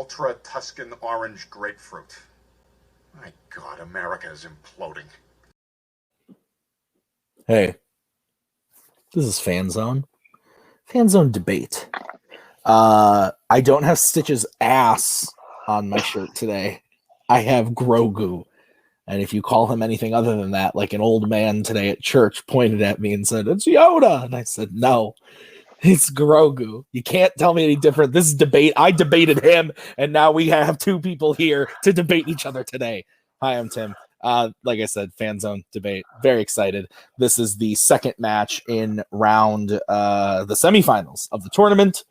ultra Tuscan orange grapefruit. My God, America is imploding. Hey, this is Fanzone. Fanzone debate. I don't have Stitch's ass on my shirt today. I have Grogu. And if you call him anything other than that, like an old man today at church pointed at me and said, "It's Yoda." And I said, "No, it's Grogu. You can't tell me any different. This is debate. I debated him, and now we have two people here to debate each other today." Hi, I'm Tim. Like I said, Fanzone debate. Very excited. This is the second match in round the semifinals of the tournament.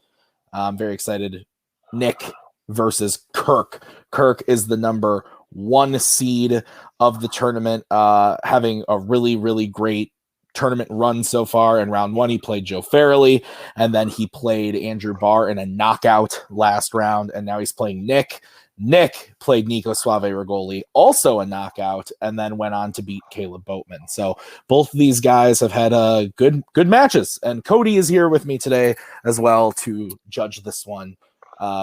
I'm very excited. Nick versus Kirk. Kirk is the number 1 seed of the tournament, having a really, really great tournament run so far. In round 1, he played Joe Farrelly, and then he played Andrew Barr in a knockout last round, and now he's playing Nick. Nick played Nico Suave Rigoli, also a knockout, and then went on to beat Kaleb Boatman. So both of these guys have had good matches, and Cody is here with me today as well to judge this one,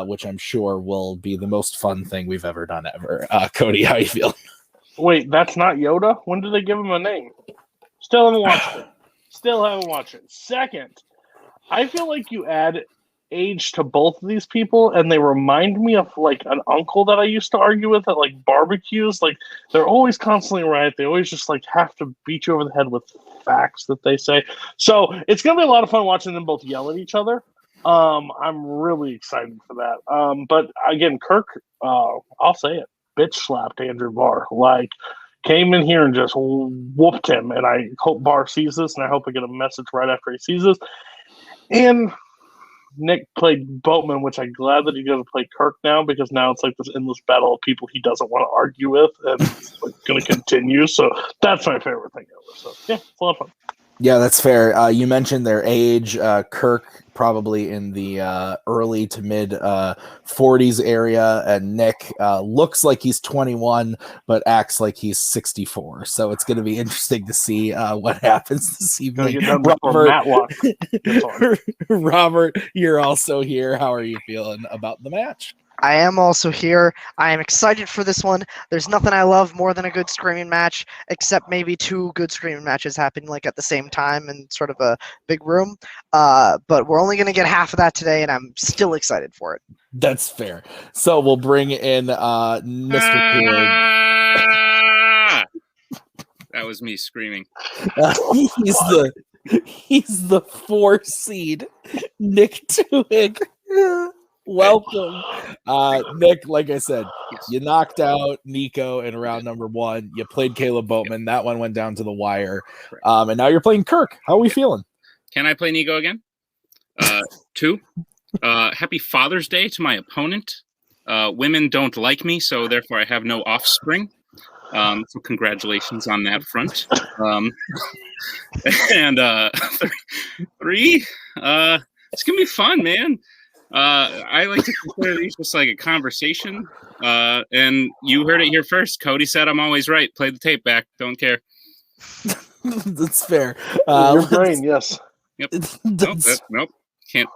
which I'm sure will be the most fun thing we've ever done ever. Cody, how you feeling? Wait, that's not Yoda? When did they give him a name? Still haven't watched it. Second, I feel like you add age to both of these people, and they remind me of like an uncle that I used to argue with at like barbecues. Like they're always constantly right. They always just like have to beat you over the head with facts that they say. So it's gonna be a lot of fun watching them both yell at each other. I'm really excited for that. But again, Kirk, I'll say it, bitch slapped Andrew Barr. Like came in here and just whooped him. And I hope Barr sees this, and I hope I get a message right after he sees this. And Nick played Boatman, which I'm glad that he doesn't play Kirk now, because now it's like this endless battle of people he doesn't want to argue with, and it's like, going to continue. So that's my favorite thing ever. So yeah, it's a lot of fun. Yeah, that's fair. You mentioned their age. Kirk probably in the early to mid 40s area, and Nick looks like he's 21 but acts like he's 64. So it's going to be interesting to see what happens this evening. Robert, you're also here. How are you feeling about the match? I am also here. I am excited for this one. There's nothing I love more than a good screaming match, except maybe 2 good screaming matches happening like at the same time in sort of a big room. But we're only going to get half of that today, and I'm still excited for it. That's fair. So we'll bring in Mr. Koho. That was me screaming. He's the 4 seed, Nick TWOHIG. Welcome. Nick, like I said, yes. You knocked out Nico in round number 1. You played Kaleb Boatman. Yep. That one went down to the wire. And now you're playing Kirk. How are we feeling? Can I play Nico again? 2. Happy Father's Day to my opponent. Women don't like me, so therefore I have no offspring. So congratulations on that front. And 3, it's going to be fun, man. I like to consider these just like a conversation. And you heard it here first. Cody said I'm always right. Play the tape back. Don't care. That's fair. Your brain, yes. Yep. Nope. Can't.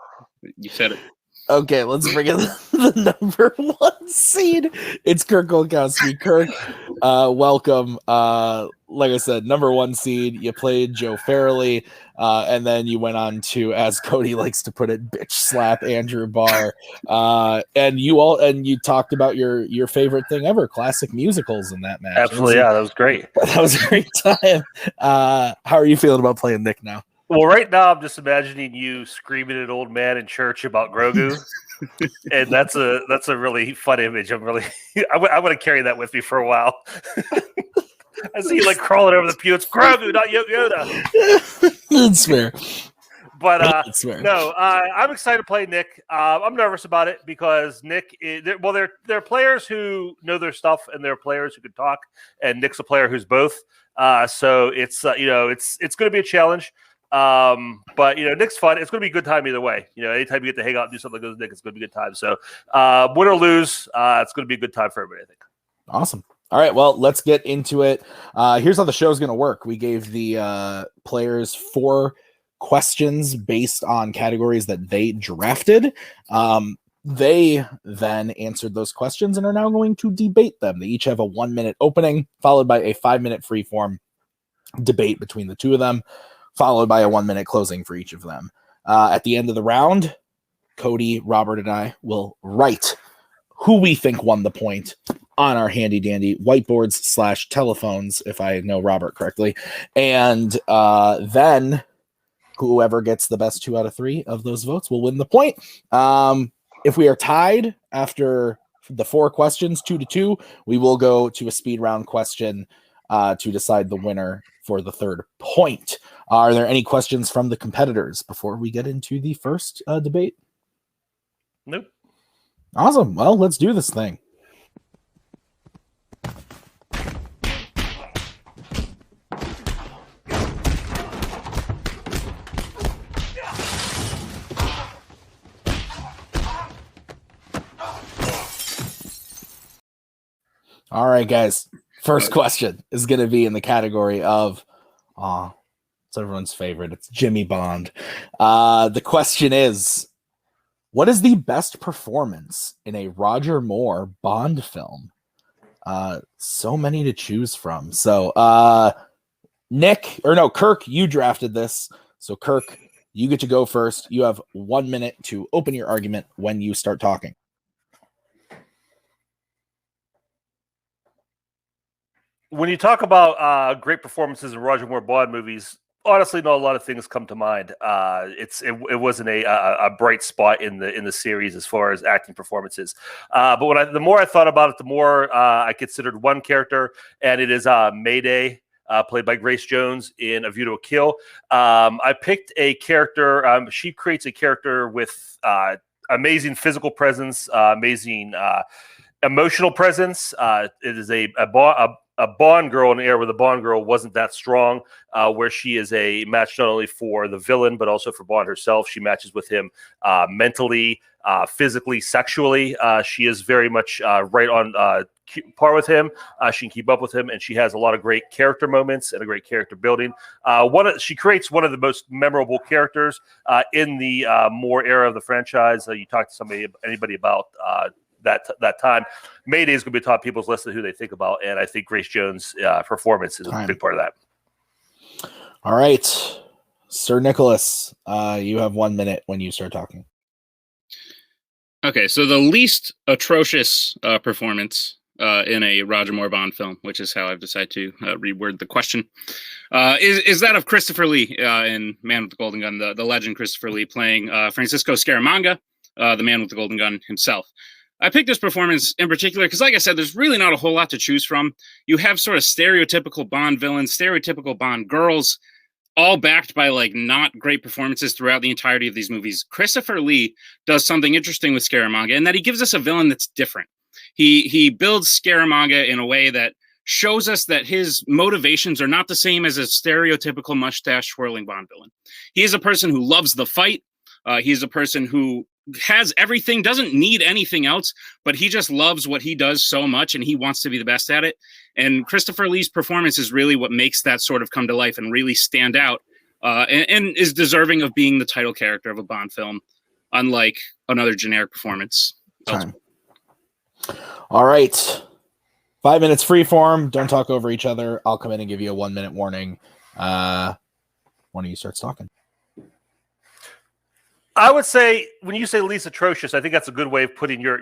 You said it. Okay, let's bring in the number 1 seed. It's Kirk Kowalkowski. Kirk, welcome. Like I said, number 1 seed. You played Joe Farrelly, and then you went on to, as Cody likes to put it, bitch slap Andrew Barr. And you talked about your favorite thing ever, classic musicals in that match. Absolutely, yeah, that was great. That was a great time. How are you feeling about playing Nick now? Well, right now I'm just imagining you screaming at an old man in church about Grogu, and that's a really fun image. I'm going to carry that with me for a while. I see you like crawling over the pew. It's Grogu, not Yoda. That's fair. But no, I'm excited to play Nick. I'm nervous about it because Nick they're players who know their stuff, and they're players who can talk, and Nick's a player who's both. So it's it's going to be a challenge. But Nick's fun. It's going to be a good time either way. Anytime you get to hang out and do something like this with Nick, it's going to be a good time. So win or lose, it's going to be a good time for everybody, I think. Awesome. All right, well, let's get into it. Here's how the show's going to work. We gave the players 4 questions based on categories that they drafted. They then answered those questions and are now going to debate them. They each have a 1-minute opening, followed by a 5-minute freeform debate between the two of them, followed by a 1-minute closing for each of them. At the end of the round, Cody, Robert, and I will write who we think won the point on our handy dandy whiteboards / telephones, if I know Robert correctly. And then whoever gets the best 2 out of 3 of those votes will win the point. If we are tied after the 4 questions, 2-2, we will go to a speed round question to decide the winner for the 3rd point. Are there any questions from the competitors before we get into the first debate? Nope. Awesome. Well, let's do this thing. All right, guys. First question is going to be in the category of, it's everyone's favorite. It's Jimmy Bond. The question is, what is the best performance in a Roger Moore Bond film? So many to choose from. So, Kirk, you drafted this. So, Kirk, you get to go first. You have 1 minute to open your argument when you start talking. When you talk about great performances in Roger Moore Bond movies, honestly, not a lot of things come to mind. It wasn't a bright spot in the series as far as acting performances. But the more I thought about it, the more I considered one character, and it is Mayday, played by Grace Jones in A View to a Kill. I picked a character. She creates a character with amazing physical presence, amazing emotional presence. It is a Bond girl in an era where the Bond girl wasn't that strong, where she is a match not only for the villain, but also for Bond herself. She matches with him mentally, physically, sexually. She is very much right on par with him. She can keep up with him, and she has a lot of great character moments and a great character building. She creates one of the most memorable characters in the Moore era of the franchise. You talk to anybody about that time. Mayday is going to be top people's list of who they think about, and I think Grace Jones' performance is a big part of that. All right, Sir Nicholas, you have 1 minute when you start talking. Okay, so the least atrocious performance in a Roger Moore Bond film, which is how I've decided to reword the question, is that of Christopher Lee in Man with the Golden Gun, the legend Christopher Lee playing Francisco Scaramanga, the man with the golden gun himself. I picked this performance in particular because, like I said, there's really not a whole lot to choose from. You have sort of stereotypical Bond villains, stereotypical Bond girls, all backed by not great performances throughout the entirety of these movies. Christopher Lee does something interesting with Scaramanga, in that he gives us a villain that's different. He builds Scaramanga in a way that shows us that his motivations are not the same as a stereotypical mustache-swirling Bond villain. He is a person who loves the fight. He is a person who has everything, doesn't need anything else, but he just loves what he does so much, and he wants to be the best at it. And Christopher Lee's performance is really what makes that sort of come to life and really stand out, and is deserving of being the title character of a Bond film, unlike another generic performance. Time. All right. 5 minutes free form. Don't talk over each other. I'll come in and give you a 1 minute warning. One of you starts talking. I would say when you say least atrocious, I think that's a good way of putting your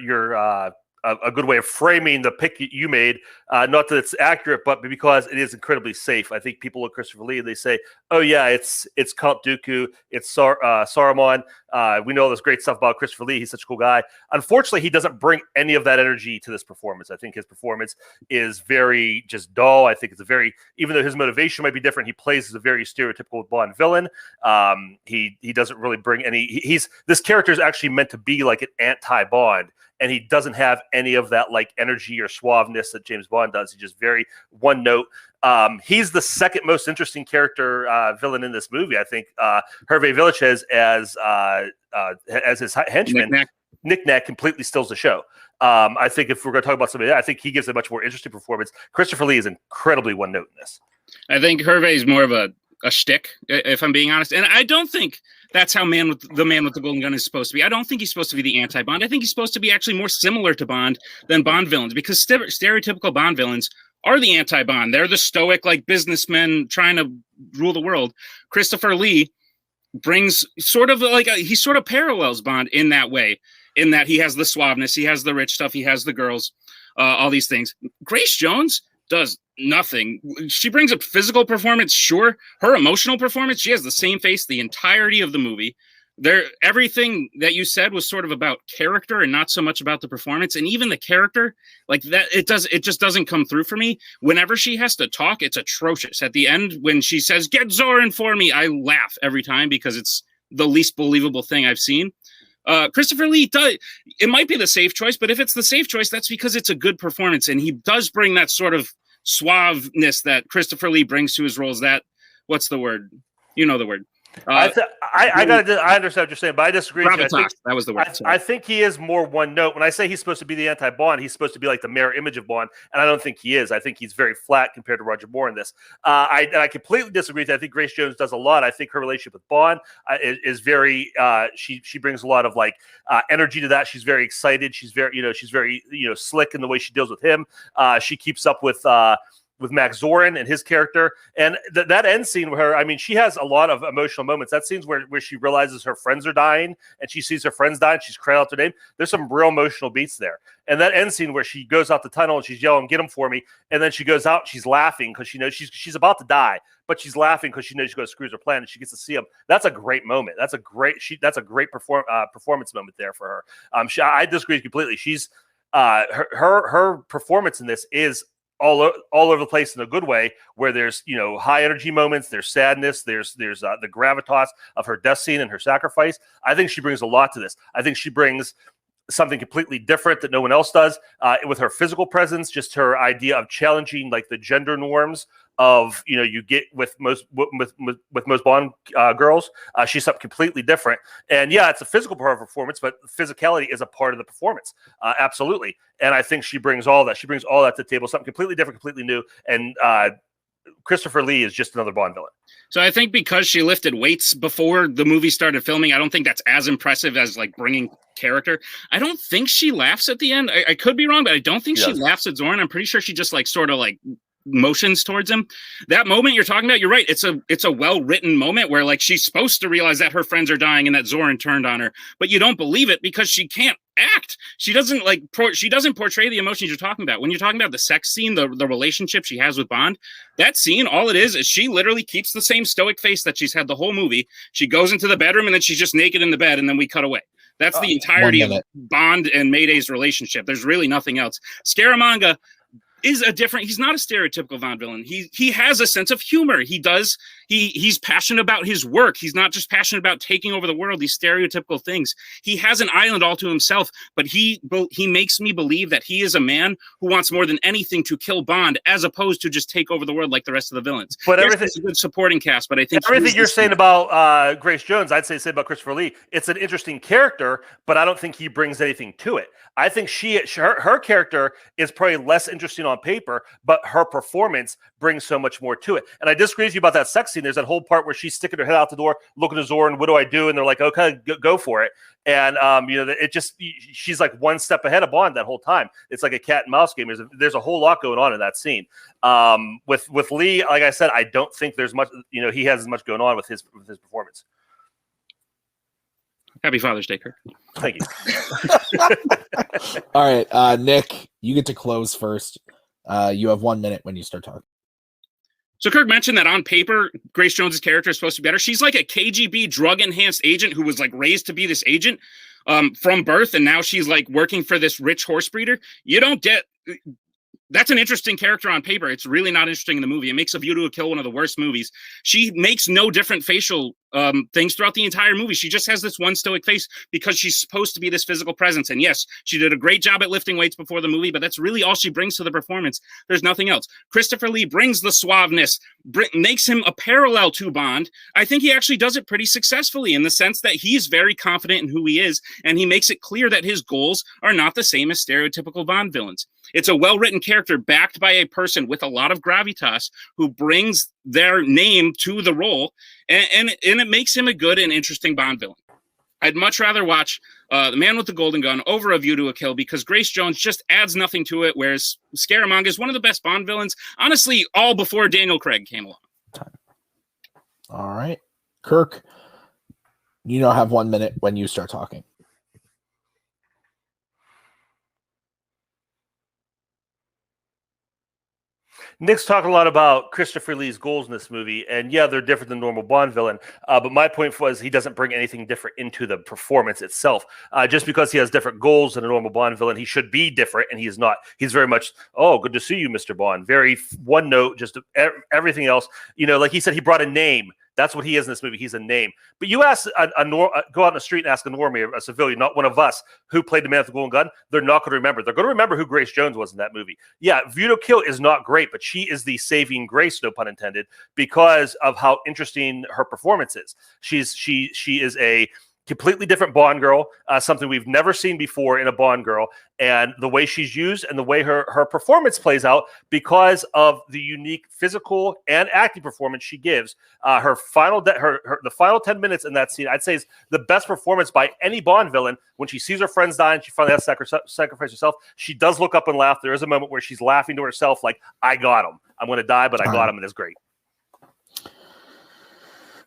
a good way of framing the pick you made. Not that it's accurate, but because it is incredibly safe. I think people look at Christopher Lee and they say, "Oh yeah, it's Count Dooku, it's Saruman." We know this great stuff about Christopher Lee. He's such a cool guy. Unfortunately, he doesn't bring any of that energy to this performance. I think his performance is very just dull. I think it's even though his motivation might be different, he plays as a very stereotypical Bond villain. He doesn't really bring any. This character is actually meant to be like an anti-Bond. And he doesn't have any of that energy or suaveness that James Bond does. He's just very one note. He's the second most interesting character villain in this movie. I think Hervé Villachez as his henchman, Nick Nack completely steals the show. I think if we're going to talk about somebody, I think he gives a much more interesting performance. Christopher Lee is incredibly one note in this. I think Hervé is more of a shtick, if I'm being honest. And I don't think That's how the man with the golden gun is supposed to be. I don't think he's supposed to be the anti-Bond. I think he's supposed to be actually more similar to Bond than Bond villains, because stereotypical Bond villains are the anti-Bond. They're the stoic, like, businessmen trying to rule the world. Christopher Lee brings sort of like he sort of parallels Bond in that way, in that he has the suaveness, he has the rich stuff, he has the girls, all these things. Grace Jones does nothing. She brings up physical performance, sure. Her emotional performance, she has the same face the entirety of the movie. Everything that you said was sort of about character and not so much about the performance. And even the character, like that, it just doesn't come through for me. Whenever she has to talk, it's atrocious. At the end, when she says, "Get Zorin for me," I laugh every time because it's the least believable thing I've seen. Christopher Lee it might be the safe choice, but if it's the safe choice, that's because it's a good performance. And he does bring that sort of suaveness that Christopher Lee brings to his roles. What's the word? You know the word. I understand what you're saying, but I disagree. That was the word. I think he is more one note. When I say he's supposed to be the anti-Bond, he's supposed to be like the mirror image of Bond, and I don't think he is. I think he's very flat compared to Roger Moore in this. I completely disagree with that. I think Grace Jones does a lot. I think her relationship with Bond is very. She brings a lot of like energy to that. She's very excited. She's very slick in the way she deals with him. She keeps up with Max Zorin and his character, and that end scene where her, I mean, she has a lot of emotional moments. That scene's where she realizes her friends are dying and she sees her friends die and she's crying out their name. There's some real emotional beats there. And that end scene where she goes out the tunnel and she's yelling, "Get him for me," and then she goes out, she's laughing because she knows she's about to die, but she's laughing because she knows she's going to screw her plan and she gets to see him. That's a great moment. That's a great performance moment there for her. I disagree completely. She's her performance in this is all over the place in a good way, where there's high energy moments, there's sadness, there's the gravitas of her death scene and her sacrifice. I think she brings a lot to this. I think she brings something completely different that no one else does with her physical presence, just her idea of challenging like the gender norms of you get with most Bond girls. She's something completely different, and yeah, it's a physical part of her performance, but physicality is a part of the performance, absolutely. And I think she brings all that. She brings all that to the table, something completely different, completely new. And Christopher Lee is just another Bond villain. So I think because she lifted weights before the movie started filming, I don't think that's as impressive as like bringing character. I don't think she laughs at the end. I could be wrong, but I don't think she laughs at Zorin. I'm pretty sure she just like sort of like motions towards him. That moment you're talking about, you're right. It's a well-written moment where like she's supposed to realize that her friends are dying and that Zorin turned on her, but you don't believe it because she can't act. She doesn't portray the emotions you're talking about. When you're talking about the sex scene, the relationship she has with Bond, that scene, all it is she literally keeps the same stoic face that she's had the whole movie. She goes into the bedroom and then she's just naked in the bed and then we cut away. That's the entirety of Bond and Mayday's relationship. There's really nothing else. Scaramanga is he's not a stereotypical Bond villain. He has a sense of humor. He's passionate about his work. He's not just passionate about taking over the world, these stereotypical things. He has an island all to himself, but he makes me believe that he is a man who wants more than anything to kill Bond, as opposed to just take over the world like the rest of the villains. But everything's a good supporting cast, but I think everything you're saying about Grace Jones, I'd say about Christopher Lee. It's an interesting character, but I don't think he brings anything to it. I think her character is probably less interesting on paper, but her performance brings so much more to it. And I disagree with you about that sex scene. There's that whole part where she's sticking her head out the door, looking at Zorin, what do I do? And they're like, okay, go for it. And she's like one step ahead of Bond that whole time. It's like a cat and mouse game. There's a whole lot going on in that scene. With Lee, like I said, I don't think there's much. He has as much going on with his performance. Happy Father's Day, Kirk. Thank you. All right, Nick, you get to close first. You have 1 minute when you start talking. So Kirk mentioned that on paper, Grace Jones's character is supposed to be better. She's like a KGB drug-enhanced agent who was like raised to be this agent from birth, and now she's like working for this rich horse breeder. You don't get... That's an interesting character on paper. It's really not interesting in the movie. It makes A View to a Kill one of the worst movies. She makes no different facial things throughout the entire movie. She just has this one stoic face because she's supposed to be this physical presence. And yes, she did a great job at lifting weights before the movie, but that's really all she brings to the performance. There's nothing else. Christopher Lee brings the suaveness, makes him a parallel to Bond. I think he actually does it pretty successfully in the sense that he's very confident in who he is, and he makes it clear that his goals are not the same as stereotypical Bond villains. It's a well-written character backed by a person with a lot of gravitas who brings their name to the role, and it makes him a good and interesting Bond villain. I'd much rather watch The Man with the Golden Gun over A View to a Kill because Grace Jones just adds nothing to it, whereas Scaramanga is one of the best Bond villains, honestly, all before Daniel Craig came along. All right. Kirk, you now have 1 minute when you start talking. Nick's talking a lot about Christopher Lee's goals in this movie, and yeah, they're different than normal Bond villain. But my point was he doesn't bring anything different into the performance itself. Just because he has different goals than a normal Bond villain, he should be different, and he is not. He's very much, oh, good to see you, Mr. Bond. Very one note, just everything else. You know, like he said, he brought a name. That's what he is in this movie. He's a name. But you ask go out in the street and ask a normie, a civilian, not one of us, who played the Man with the Golden Gun, they're not going to remember. They're going to remember who Grace Jones was in that movie. Yeah, View to Kill is not great, but she is the saving grace, no pun intended, because of how interesting her performance is. She is a completely different Bond girl, something we've never seen before in a Bond girl, and the way she's used and the way her performance plays out because of the unique physical and acting performance she gives. The final 10 minutes in that scene, I'd say, is the best performance by any Bond villain. When she sees her friends die and she finally has to sacrifice herself, she does look up and laugh. There is a moment where she's laughing to herself like, I got him. I'm going to die, but I got him, and it's great.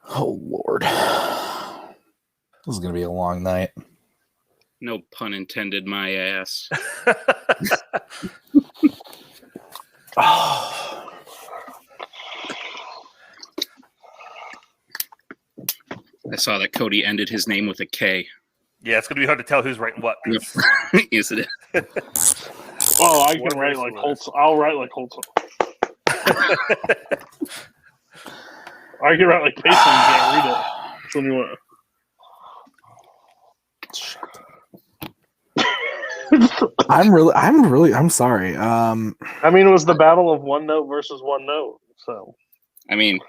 Oh, Lord. This is going to be a long night. No pun intended, my ass. Oh. I saw that Cody ended his name with a K. Yeah, it's going to be hard to tell who's writing what. Yes, it is. Oh, I can write like Holtz. I'll write like Holtz. I can write like Payson. You can't read it. Which one do you want? I'm sorry. I mean, it was the battle of one note versus one note. So, I mean,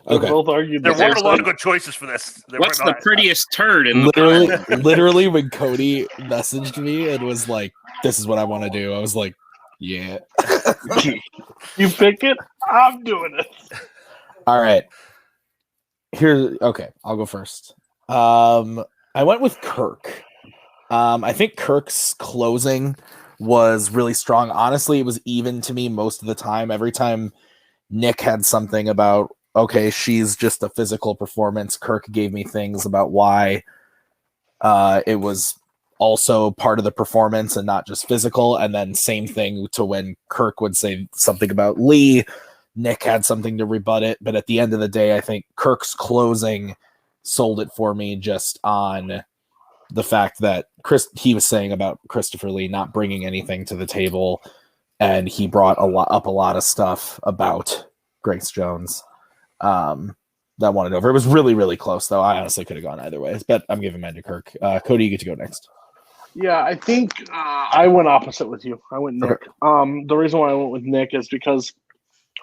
okay. Both argued there weren't a lot of good choices for this. What's the prettiest turd in literally when Cody messaged me and was like, "This is what I want to do," I was like, "Yeah." You pick it. I'm doing it. All right. Okay, I'll go first. I went with Kirk. I think Kirk's closing was really strong. Honestly, it was even to me most of the time. Every time Nick had something about, okay, she's just a physical performance, Kirk gave me things about why it was also part of the performance and not just physical. And then same thing to when Kirk would say something about Lee, Nick had something to rebut it. But at the end of the day, I think Kirk's closing sold it for me just on the fact that he was saying about Christopher Lee not bringing anything to the table, and he brought a lot of stuff about Grace Jones that won it over. It was really, really close, though. I honestly could have gone either way, but I'm giving mine to Kirk. Cody, you get to go next. Yeah, I think I went opposite with you. I went Nick. Okay. The reason why I went with Nick is because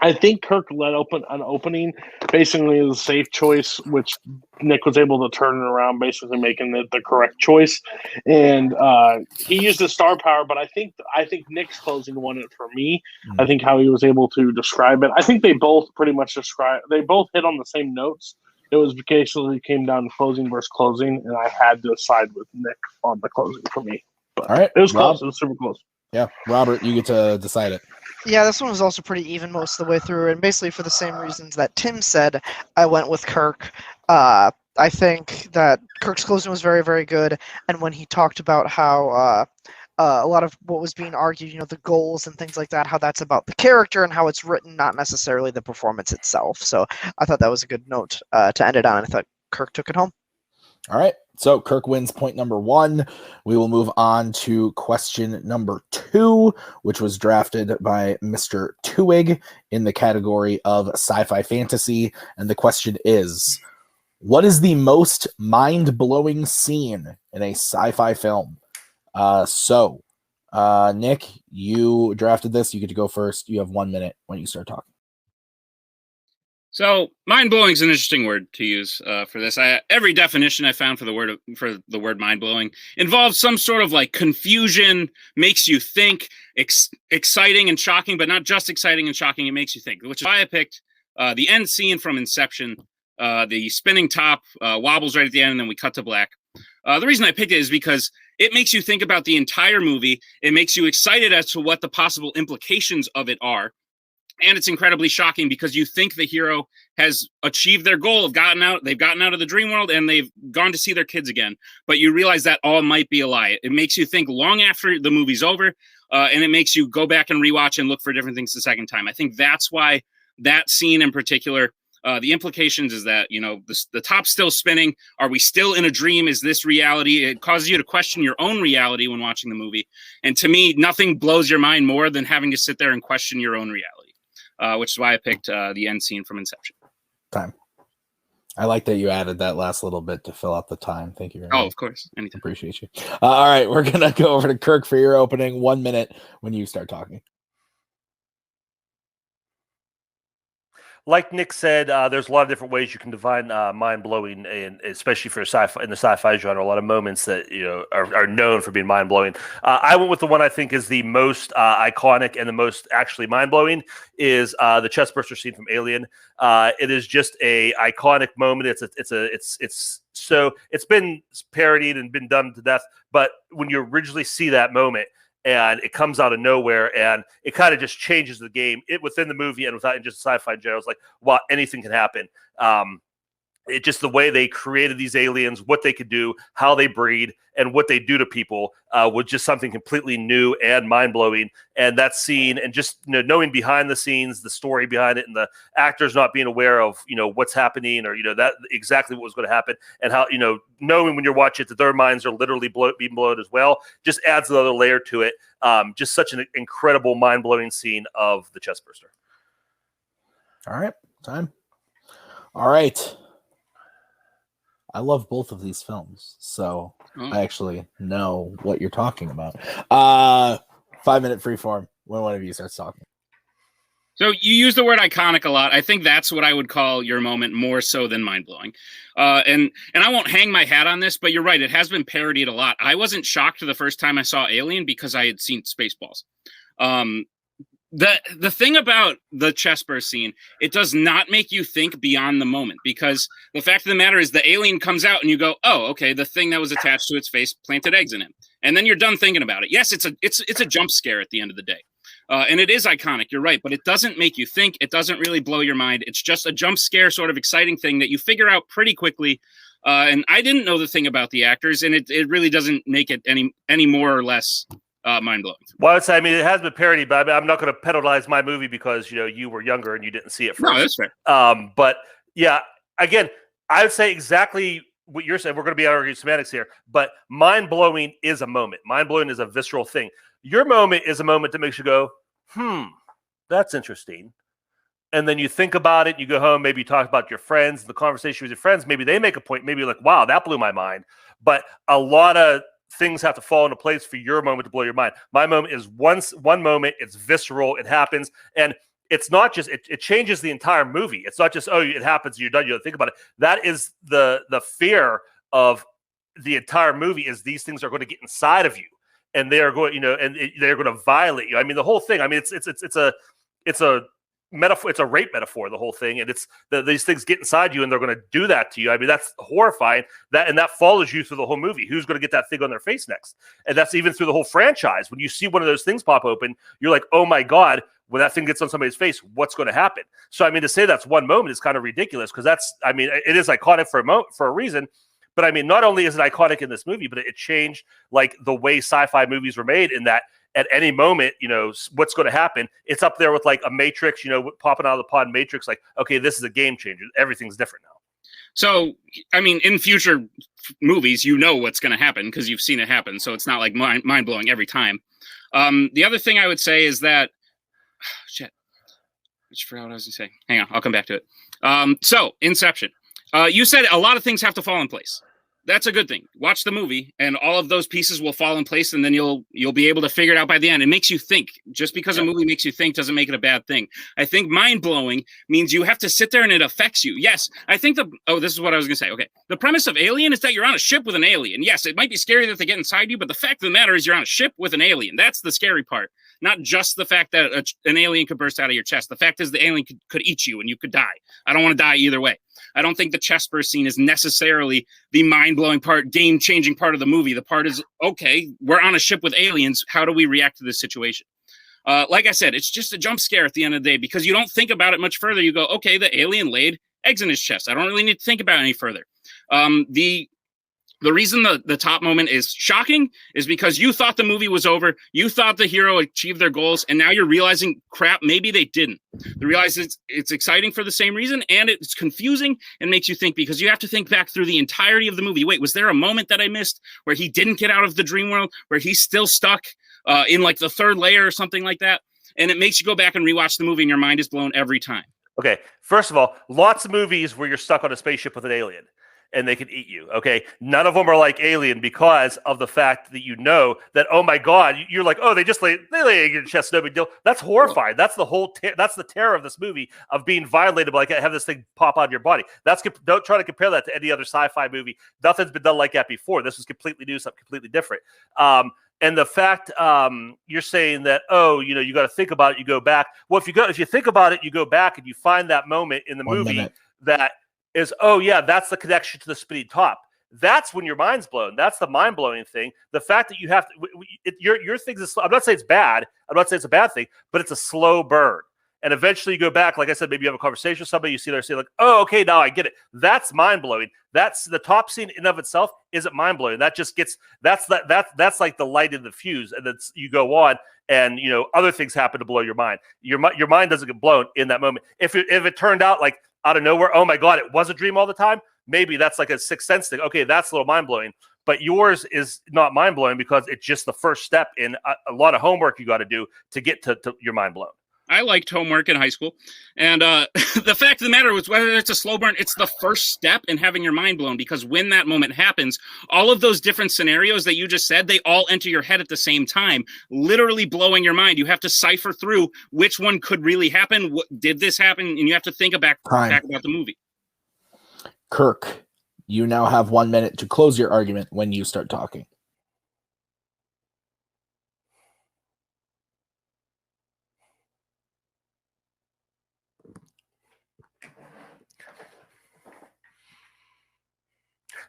I think Kirk let open an opening, basically the safe choice, which Nick was able to turn it around, basically making it the correct choice. And he used his star power, but I think Nick's closing won it for me. Mm-hmm. I think how he was able to describe it. I think they both pretty much they both hit on the same notes. It was basically came down to closing versus closing, and I had to side with Nick on the closing for me. But all right, it was close. It was super close. Yeah, Robert, you get to decide it. Yeah, this one was also pretty even most of the way through, and basically for the same reasons that Tim said, I went with Kirk. I think that Kirk's closing was very, very good, and when he talked about how a lot of what was being argued, the goals and things like that, how that's about the character and how it's written, not necessarily the performance itself. So I thought that was a good note to end it on, and I thought Kirk took it home. All right, so Kirk wins point number 1. We will move on to question number 2, which was drafted by Mr. TWOHIG in the category of sci-fi fantasy. And the question is, what is the most mind-blowing scene in a sci-fi film? Nick, you drafted this. You get to go first. You have 1 minute when you start talking. So, mind-blowing is an interesting word to use for this. Every definition I found for the word mind-blowing involves some sort of like confusion, makes you think, exciting and shocking, but not just exciting and shocking. It makes you think, which is why I picked the end scene from Inception. The spinning top wobbles right at the end, and then we cut to black. The reason I picked it is because it makes you think about the entire movie. It makes you excited as to what the possible implications of it are. And it's incredibly shocking because you think the hero has achieved their goal, they've gotten out of the dream world and they've gone to see their kids again. But you realize that all might be a lie. It makes you think long after the movie's over, and it makes you go back and rewatch and look for different things the second time. I think that's why that scene in particular, the implications is that, the top's still spinning. Are we still in a dream? Is this reality? It causes you to question your own reality when watching the movie. And to me, nothing blows your mind more than having to sit there and question your own reality. Which is why I picked the end scene from Inception. Time. I like that you added that last little bit to fill out the time. Thank you very much. Oh, of course. Anytime. Appreciate you. All right, we're going to go over to Kirk for your opening. 1 minute when you start talking. Like Nick said, there's a lot of different ways you can define mind-blowing, and especially for sci-fi in the sci-fi genre, a lot of moments that are known for being mind-blowing. I went with the one I think is the most iconic and the most actually mind-blowing is the chestburster scene from Alien. It is just a iconic moment. It's been parodied and been done to death, but when you originally see that moment, and it comes out of nowhere, and it kind of just changes the game within the movie and without just sci-fi in general. It's like, wow, anything can happen. It just the way they created these aliens, what they could do, how they breed, and what they do to people was just something completely new and mind-blowing. And that scene, and just knowing behind the scenes, the story behind it, and the actors not being aware of what's happening or that exactly what was going to happen, and how knowing when you're watching it that their minds are literally being blown as well, just adds another layer to it. Just such an incredible, mind-blowing scene of the chestburster. All right, time. All right. I love both of these films, so I actually know what you're talking about. 5 minute freeform when one of you starts talking. So you use the word iconic a lot. I think that's what I would call your moment more so than mind-blowing. And I won't hang my hat on this, but you're right. It has been parodied a lot. I wasn't shocked the first time I saw Alien because I had seen Spaceballs. The thing about the chestburst scene, it does not make you think beyond the moment, because the fact of the matter is the alien comes out and you go, oh, okay, the thing that was attached to its face planted eggs in it. And then you're done thinking about it. Yes, it's a jump scare at the end of the day. And it is iconic, you're right, but it doesn't make you think. It doesn't really blow your mind. It's just a jump scare sort of exciting thing that you figure out pretty quickly. And I didn't know the thing about the actors, and it really doesn't make it any more or less mind-blowing. Well, it has been parodied, but I'm not going to penalize my movie because you were younger and you didn't see it first. No, that's fair. But yeah, again, I would say exactly what you're saying. We're going to be arguing semantics here, but mind-blowing is a moment. Mind-blowing is a visceral thing. Your moment is a moment that makes you go, that's interesting. And then you think about it, you go home, maybe you talk about your friends, the conversation with your friends, maybe they make a point, maybe you're like, wow, that blew my mind. But a lot of things have to fall into place for your moment to blow your mind. My moment is one moment, it's visceral, it happens, and it's not just it changes the entire movie. It's not just it happens, you're done, you don't think about it. That is the fear of the entire movie, is these things are going to get inside of you, and they are going, and they're going to violate you. I mean, the whole thing. I mean, it's a metaphor. It's a rape metaphor, the whole thing, and it's these things get inside you and they're going to do that to you. I mean, that's horrifying. That follows you through the whole movie. Who's going to get that thing on their face next? And that's even through the whole franchise. When you see one of those things pop open, you're like, oh my god, when that thing gets on somebody's face, what's going to happen? So I mean, to say that's one moment is kind of ridiculous, because it is iconic for a reason. But I mean, not only is it iconic in this movie, but it changed like the way sci-fi movies were made, in that at any moment, what's going to happen. It's up there with like a Matrix, popping out of the pod Matrix. Like, okay, this is a game changer. Everything's different now. So, I mean, in future movies, what's going to happen because you've seen it happen. So it's not like mind blowing every time. The other thing I would say is that, shit, I just forgot what I was going to say. Hang on, I'll come back to it. So Inception. You said a lot of things have to fall in place. that's a good thing. Watch the movie, and all of those pieces will fall in place, and then you'll be able to figure it out by the end. It makes you think. Just because a movie makes you think doesn't make it a bad thing. I think mind-blowing means you have to sit there and it affects you. Yes, I think this is what I was going to say. Okay, the premise of Alien is that you're on a ship with an alien. Yes, it might be scary that they get inside you, but the fact of the matter is you're on a ship with an alien. That's the scary part. Not just the fact that an alien could burst out of your chest. The fact is the alien could eat you and you could die. I don't want to die either way. I don't think the chest burst scene is necessarily the mind-blowing part, game-changing part of the movie. The part is, okay, we're on a ship with aliens. How do we react to this situation? Like I said, it's just a jump scare at the end of the day because you don't think about it much further. You go, okay, the alien laid eggs in his chest. I don't really need to think about it any further. The reason the top moment is shocking is because you thought the movie was over. You thought the hero achieved their goals, and now you're realizing, crap, maybe they didn't. You realize it's exciting for the same reason, and it's confusing and makes you think because you have to think back through the entirety of the movie. Wait, was there a moment that I missed where he didn't get out of the dream world, where he's still stuck in like the third layer or something like that? And it makes you go back and rewatch the movie, and your mind is blown every time. Okay, first of all, lots of movies where you're stuck on a spaceship with an alien and they can eat you, okay? None of them are like Alien because of the fact that you know that, oh my God, you're like, oh, they lay in your chest, no big deal. That's horrifying. That's the whole, that's the terror of this movie, of being violated by, like, have this thing pop out of your body. Don't try to compare that to any other sci-fi movie. Nothing's been done like that before. This was completely new, something completely different. And the fact you're saying that, oh, you got to think about it, you go back. Well, if you think about it, you go back and you find that moment in the movie that is, oh yeah, that's the connection to the spinning top. That's when your mind's blown. That's the mind-blowing thing. The fact that you have to, your thing is, I'm not saying it's bad. I'm not saying it's a bad thing, but it's a slow burn. And eventually you go back, like I said, maybe you have a conversation with somebody, you see there, say like, oh, okay, now I get it. That's mind-blowing. That's the top scene in of itself isn't mind-blowing. That just gets, that's like the light in the fuse. And then you go on and, other things happen to blow your mind. Your mind doesn't get blown in that moment. If it turned out like out of nowhere, oh my God, it was a dream all the time, maybe that's like a sixth sense thing. Okay, that's a little mind-blowing. But yours is not mind-blowing because it's just the first step in a lot of homework you got to do to get to your mind blown. I liked homework in high school. And the fact of the matter was, whether it's a slow burn, it's the first step in having your mind blown, because when that moment happens, all of those different scenarios that you just said, they all enter your head at the same time, literally blowing your mind. You have to cipher through which one could really happen. Did this happen? And you have to think back about the movie. Kirk, you now have 1 minute to close your argument when you start talking.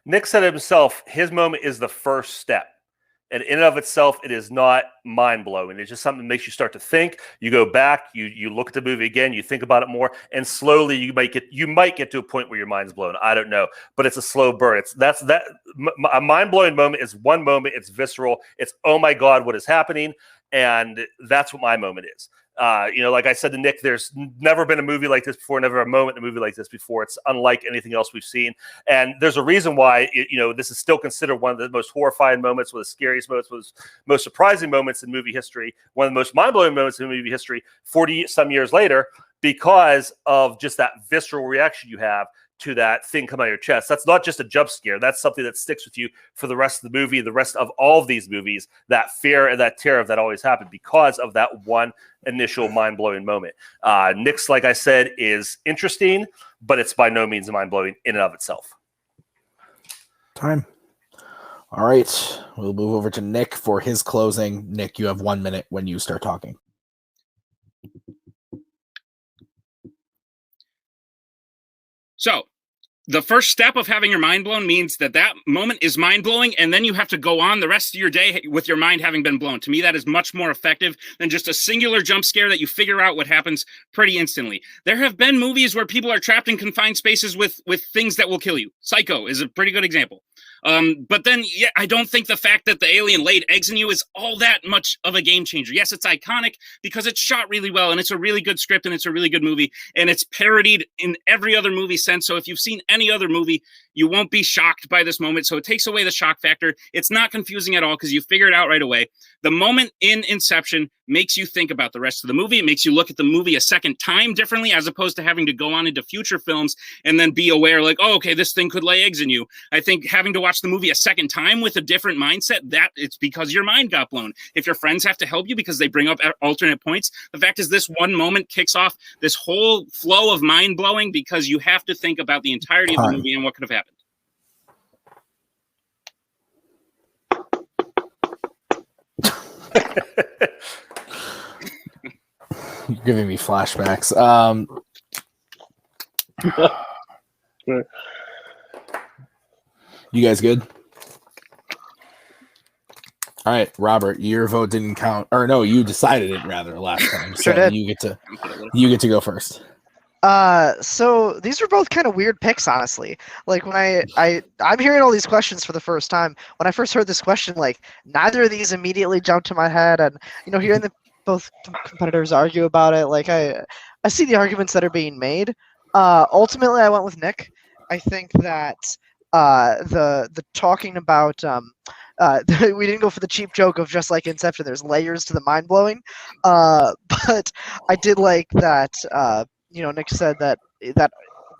Nick said himself, his moment is the first step. And in and of itself, it is not mind-blowing. It's just something that makes you start to think. You go back, you look at the movie again, you think about it more, and slowly you might get to a point where your mind's blown. I don't know. But it's a slow burn. A mind-blowing moment is one moment, it's visceral, it's, oh my God, what is happening? And that's what my moment is. Like I said to Nick, there's never been a movie like this before, never a moment in a movie like this before. It's unlike anything else we've seen. And there's a reason why, this is still considered one of the most horrifying moments, one of the scariest moments, one of the most surprising moments in movie history, one of the most mind-blowing moments in movie history 40-some years later, because of just that visceral reaction you have to that thing come out of your chest. That's not just a jump scare. That's something that sticks with you for the rest of the movie, the rest of all of these movies, that fear and that terror that always happened because of that one initial mind-blowing moment. Nick's, like I said, is interesting, but it's by no means mind-blowing in and of itself. Time. All right. We'll move over to Nick for his closing. Nick, you have 1 minute when you start talking. So the first step of having your mind blown means that moment is mind blowing, and then you have to go on the rest of your day with your mind having been blown. To me, that is much more effective than just a singular jump scare that you figure out what happens pretty instantly. There have been movies where people are trapped in confined spaces with things that will kill you. Psycho is a pretty good example. But then, I don't think the fact that the alien laid eggs in you is all that much of a game changer. Yes, it's iconic because it's shot really well, and it's a really good script, and it's a really good movie, and it's parodied in every other movie since. So if you've seen any other movie, you won't be shocked by this moment. So it takes away the shock factor. It's not confusing at all because you figure it out right away. The moment in Inception makes you think about the rest of the movie. It makes you look at the movie a second time differently, as opposed to having to go on into future films and then be aware, like, oh, okay, this thing could lay eggs in you. I think having to watch the movie a second time with a different mindset, that it's because your mind got blown. If your friends have to help you because they bring up alternate points, the fact is this one moment kicks off this whole flow of mind blowing because you have to think about the entirety of the movie and what could have happened. You're giving me flashbacks. You guys good? All right, Robert, your vote didn't count, or no, you decided it rather last time. So Sure did. you get to go first. So these were both kind of weird picks, honestly. Like when I'm hearing all these questions for the first time. When I first heard this question, like neither of these immediately jumped to my head, and hearing both competitors argue about it, like I see the arguments that are being made. Ultimately, I went with Nick. I think that the talking about we didn't go for the cheap joke of just like Inception. There's layers to the mind blowing, but I did like that. Nick said that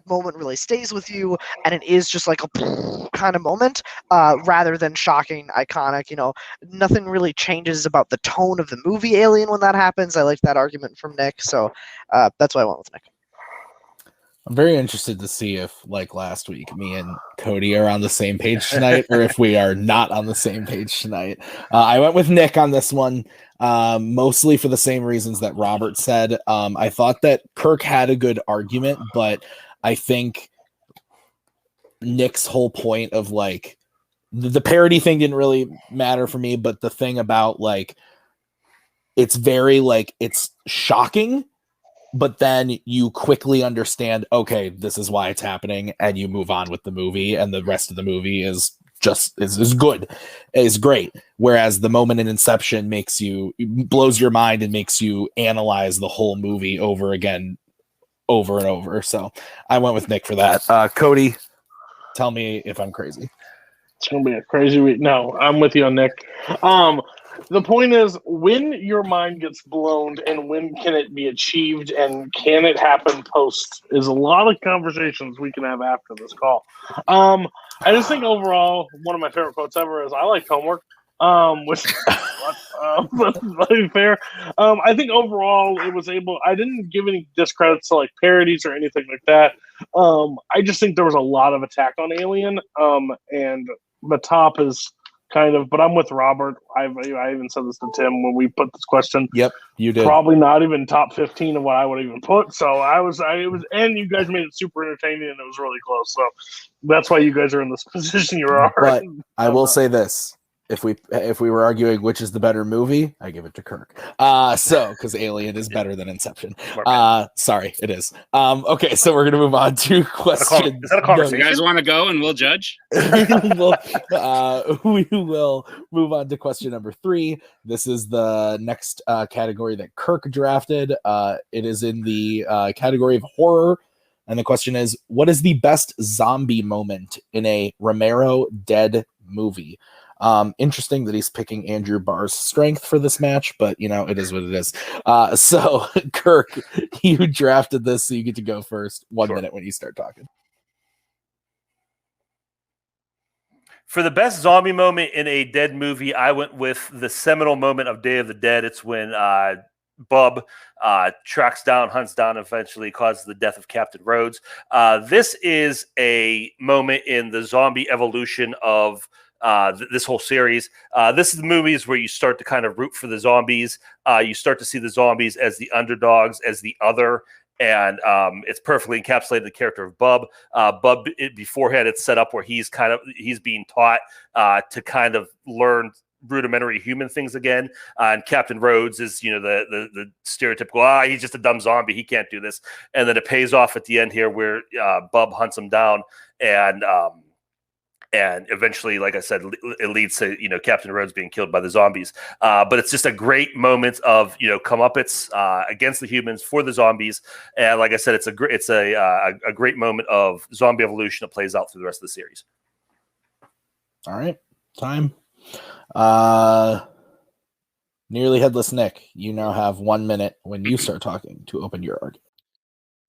moment really stays with you, and it is just like a kind of moment, rather than shocking, iconic. Nothing really changes about the tone of the movie Alien when that happens. I liked that argument from Nick, so that's why I went with Nick. I'm very interested to see if, like last week, me and Cody are on the same page tonight, or if we are not on the same page tonight. I went with Nick on this one, mostly for the same reasons that Robert said. I thought that Kirk had a good argument, but I think Nick's whole point of like the parody thing didn't really matter for me, but the thing about like it's very like it's shocking, but then you quickly understand, okay, this is why it's happening, and you move on with the movie, and the rest of the movie is good, is great. Whereas the moment in Inception blows your mind and makes you analyze the whole movie over again, over and over. So I went with Nick for that. Cody, tell me if I'm crazy. It's gonna be a crazy week. No, I'm with you on Nick. The point is, when your mind gets blown and when can it be achieved and can it happen post is a lot of conversations we can have after this call. I just think overall, one of my favorite quotes ever is, I like homework, which is fair. I think overall I didn't give any discredits to like parodies or anything like that. I just think there was a lot of attack on Alien, and the top is kind of, but I'm with Robert. I even said this to Tim when we put this question. Yep, you did. Probably not even top 15 of what I would even put. So and you guys made it super entertaining, and it was really close. So that's why you guys are in this position you are. But I will say this: if we were arguing which is the better movie, I give it to Kirk. Because Alien is better than Inception. Sorry, it is. Okay, so we're gonna move on to question. Is that a conversation? You guys want to go and we'll judge? We will move on to question number 3. This is the next category that Kirk drafted. It is in the category of horror. And the question is, what is the best zombie moment in a Romero dead movie? Interesting that he's picking Andrew Barr's strength for this match, but it is what it is. So Kirk, you drafted this, so you get to go first. 1 minute when you start talking. For the best zombie moment in a dead movie, I went with the seminal moment of Day of the Dead. It's when Bub tracks down, hunts down, eventually causes the death of Captain Rhodes. This is a moment in the zombie evolution of this whole series. This is the movies where you start to kind of root for the zombies. You start to see the zombies as the underdogs, as the other, and it's perfectly encapsulated the character of Bub. Beforehand, it's set up where he's being taught to kind of learn rudimentary human things again, and Captain Rhodes is the stereotypical he's just a dumb zombie, he can't do this, and then it pays off at the end here where Bub hunts him down, and eventually, like I said, it leads to Captain Rhodes being killed by the zombies. But it's just a great moment of comeuppance against the humans for the zombies, and like I said, it's a great moment of zombie evolution that plays out through the rest of the series. All right, time. Nearly Headless Nick, you now have 1 minute when you start talking to open your argument.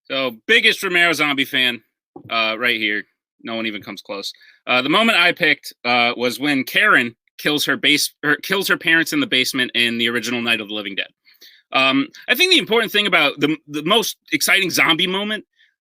So, biggest Romero zombie fan right here. No one even comes close. The moment I picked was when Karen kills her parents in the basement in the original Night of the Living Dead. I think the important thing about the most exciting zombie moment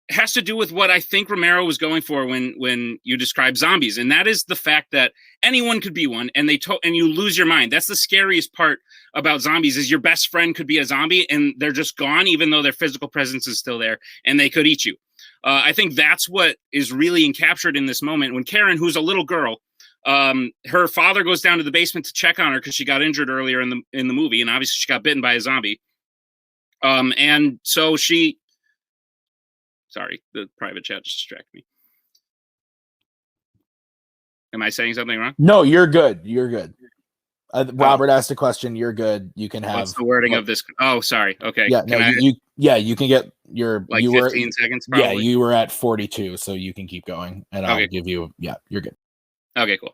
has to do with what I think Romero was going for when you describe zombies, and that is the fact that anyone could be one, and you lose your mind. That's the scariest part about zombies, is your best friend could be a zombie, and they're just gone, even though their physical presence is still there, and they could eat you. I think that's what is really encaptured in this moment when Karen, who's a little girl, her father goes down to the basement to check on her because she got injured earlier in the movie, and obviously she got bitten by a zombie. And so sorry, the private chat just distracted me. Am I saying something wrong? No, you're good. You're good. Robert asked a question. You're good. You can have. What's the wording of this? Oh, sorry. Okay. Yeah, no, you can get your 15 seconds. Probably. Yeah, you were at 42, so you can keep going, and I'll give you. Yeah, you're good. Okay, cool.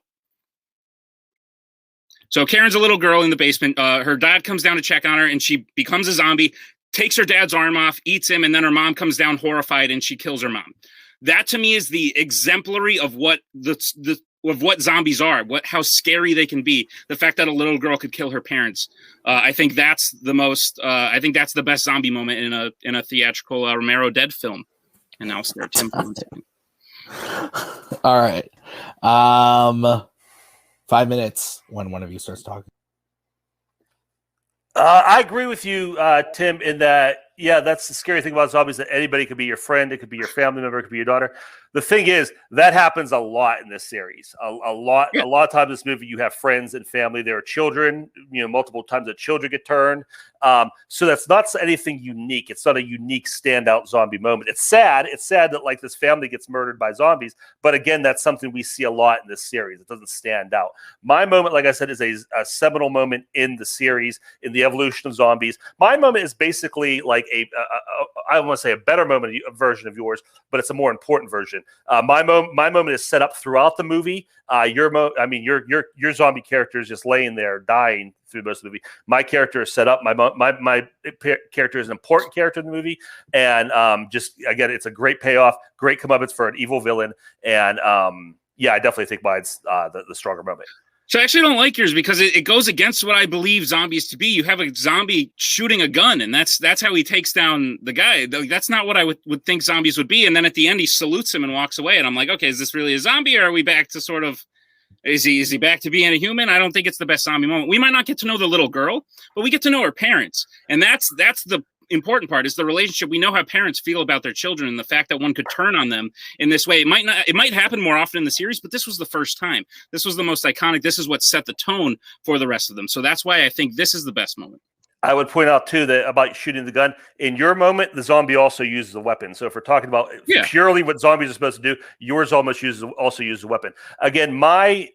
So Karen's a little girl in the basement. Her dad comes down to check on her, and she becomes a zombie. Takes her dad's arm off, eats him, and then her mom comes down horrified, and she kills her mom. That to me is the exemplary of what what zombies are, how scary they can be. The fact that a little girl could kill her parents. I think that's the most. I think that's the best zombie moment in a theatrical Romero Dead film. And now start Tim. All right, 5 minutes when one of you starts talking. I agree with you, Tim, in that, yeah, that's the scary thing about zombies, that anybody could be your friend, it could be your family member, it could be your daughter. The thing is, that happens a lot in this series. A lot of times in this movie, you have friends and family. There are children, multiple times that children get turned. So that's not anything unique. It's not a unique standout zombie moment. It's sad. It's sad that like this family gets murdered by zombies. But again, that's something we see a lot in this series. It doesn't stand out. My moment, like I said, is a seminal moment in the series, in the evolution of zombies. My moment is basically like I don't want to say a better moment, a version of yours, but it's a more important version. My moment is set up throughout the movie. Your zombie character is just laying there dying through most of the movie. My character is set up. My character is an important character in the movie, and just again, it's a great payoff, great comeuppance for an evil villain, and yeah, I definitely think mine's the stronger moment. So I actually don't like yours because it goes against what I believe zombies to be. You have a zombie shooting a gun, and that's how he takes down the guy. That's not what I would think zombies would be. And then at the end, he salutes him and walks away. And I'm like, okay, is this really a zombie, or are we back to sort of, is he back to being a human? I don't think it's the best zombie moment. We might not get to know the little girl, but we get to know her parents. And that's the important part, is the relationship. We know how parents feel about their children, and the fact that one could turn on them in this way. It might happen more often in the series, but this was the first time. This was the most iconic. This is what set the tone for the rest of them. So that's why I think this is the best moment. I would point out too that about shooting the gun, in your moment, the zombie also uses a weapon. So if we're talking about purely what zombies are supposed to do, yours also uses a weapon. Again, my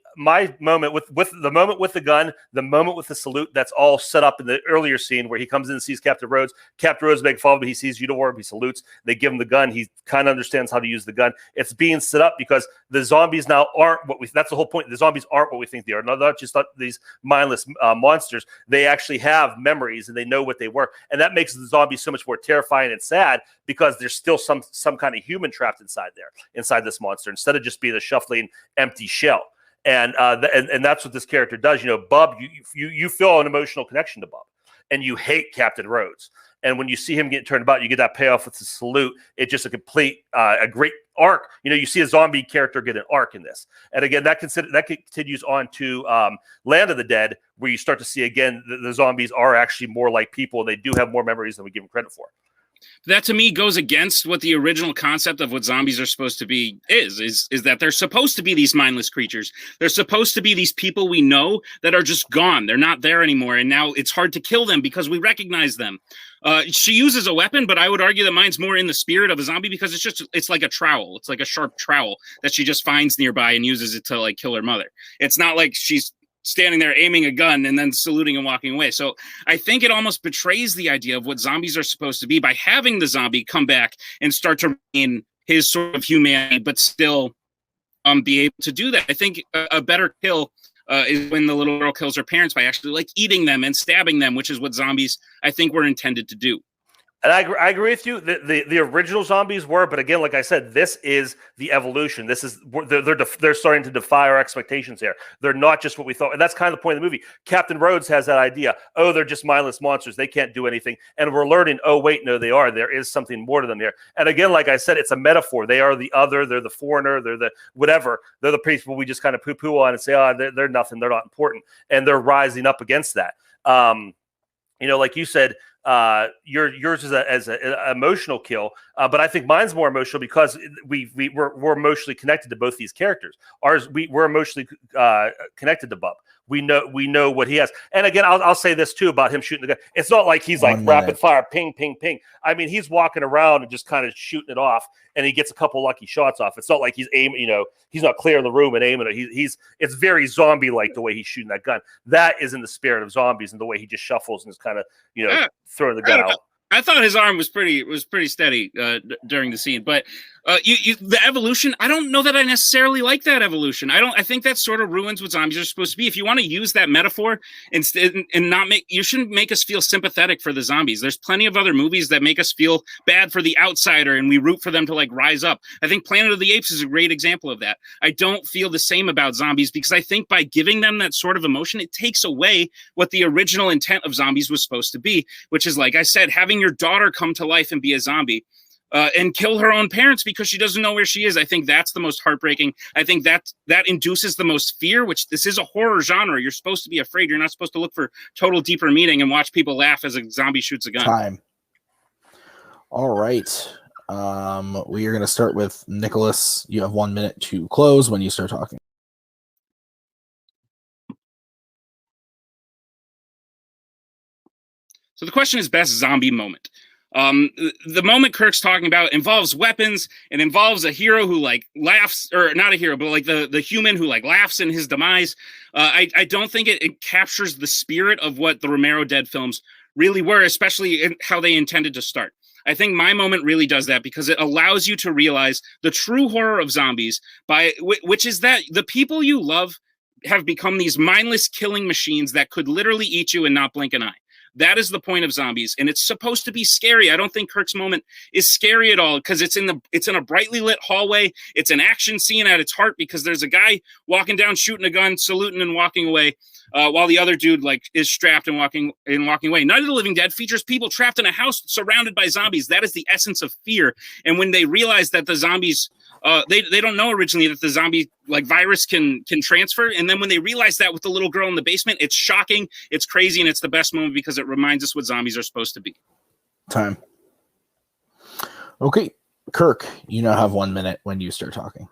moment with the moment with the gun, the moment with the salute, that's all set up in the earlier scene where he comes in and sees Captain Rhodes. Captain Rhodes makes fun of him. He sees uniform, he salutes. They give him the gun. He kind of understands how to use the gun. It's being set up because the zombies now aren't what we. That's the whole point. The zombies aren't what we think they are. Not just these mindless monsters. They actually have memories and they know what they were, and that makes the zombies so much more terrifying and sad because there's still some kind of human trapped inside this monster, instead of just being a shuffling empty shell. And that's what this character does. Bub, you feel an emotional connection to Bub, and you hate Captain Rhodes. And when you see him get turned about, you get that payoff with the salute. It's just a complete, a great arc. You see a zombie character get an arc in this. And again, that continues on to Land of the Dead, where you start to see again the zombies are actually more like people, and they do have more memories than we give them credit for. That to me goes against what the original concept of what zombies are supposed to be is that they're supposed to be these mindless creatures. They're supposed to be these people we know that are just gone. They're not there anymore. And now it's hard to kill them because we recognize them. She uses a weapon, but I would argue that mine's more in the spirit of a zombie because it's like a trowel. It's like a sharp trowel that she just finds nearby and uses it to like kill her mother. It's not like she's standing there aiming a gun and then saluting and walking away. So I think it almost betrays the idea of what zombies are supposed to be by having the zombie come back and start to regain his sort of humanity, but still be able to do that. I think a better kill is when the little girl kills her parents by actually like eating them and stabbing them, which is what zombies I think were intended to do. And I agree with you. The original zombies were, but again, like I said, this is the evolution. This is they're starting to defy our expectations here. They're not just what we thought, and that's kind of the point of the movie. Captain Rhodes has that idea. Oh, they're just mindless monsters. They can't do anything, and we're learning. Oh, wait, no, they are. There is something more to them here. And again, like I said, it's a metaphor. They are the other. They're the foreigner. They're the whatever. They're the people we just kind of poo-poo on and say, oh, they're nothing. They're not important, and they're rising up against that. Like you said. Yours is an emotional kill, but I think mine's more emotional because we're emotionally connected to both these characters. We're emotionally connected to Bub. We know what he has. And again, I'll say this too about him shooting the gun. It's not like he's like rapid fire, ping, ping, ping. I mean, he's walking around and just kind of shooting it off, and he gets a couple lucky shots off. It's not like he's aiming. He's not clearing the room and aiming it. It's very zombie like the way he's shooting that gun. That is in the spirit of zombies and the way he just shuffles and is kind of throwing the gun out. I thought his arm was pretty steady during the scene, but the evolution. I don't know that I necessarily like that evolution. I think that sort of ruins what zombies are supposed to be. If you want to use that metaphor instead and not you shouldn't make us feel sympathetic for the zombies. There's plenty of other movies that make us feel bad for the outsider and we root for them to like rise up. I think Planet of the Apes is a great example of that. I don't feel the same about zombies because I think by giving them that sort of emotion, it takes away what the original intent of zombies was supposed to be, which is, like I said, having your daughter come to life and be a zombie. And kill her own parents because she doesn't know where she is. I think that's the most heartbreaking. I think that induces the most fear, which this is a horror genre. You're supposed to be afraid. You're not supposed to look for total deeper meaning and watch people laugh as a zombie shoots a gun. Time. All right. We are going to start with Nicholas. You have 1 minute to close when you start talking. So the question is best zombie moment. The moment Kirk's talking about involves weapons. It involves a hero who like laughs, or not a hero, but like the human who like laughs in his demise. I don't think it captures the spirit of what the Romero Dead films really were, especially in how they intended to start. I think my moment really does that because it allows you to realize the true horror of zombies, which is that the people you love have become these mindless killing machines that could literally eat you and not blink an eye. That is the point of zombies, and it's supposed to be scary. I don't think Kirk's moment is scary at all because it's in a brightly lit hallway. It's an action scene at its heart because there's a guy walking down, shooting a gun, saluting, and walking away, while the other dude like is strapped and walking away. Night of the Living Dead features people trapped in a house surrounded by zombies. That is the essence of fear. And when they realize that the zombies, they don't know originally that the zombie like virus can transfer, and then when they realize that with the little girl in the basement, it's shocking, it's crazy, and it's the best moment because it reminds us what zombies are supposed to be. Time. Okay, Kirk, you now have 1 minute when you start talking.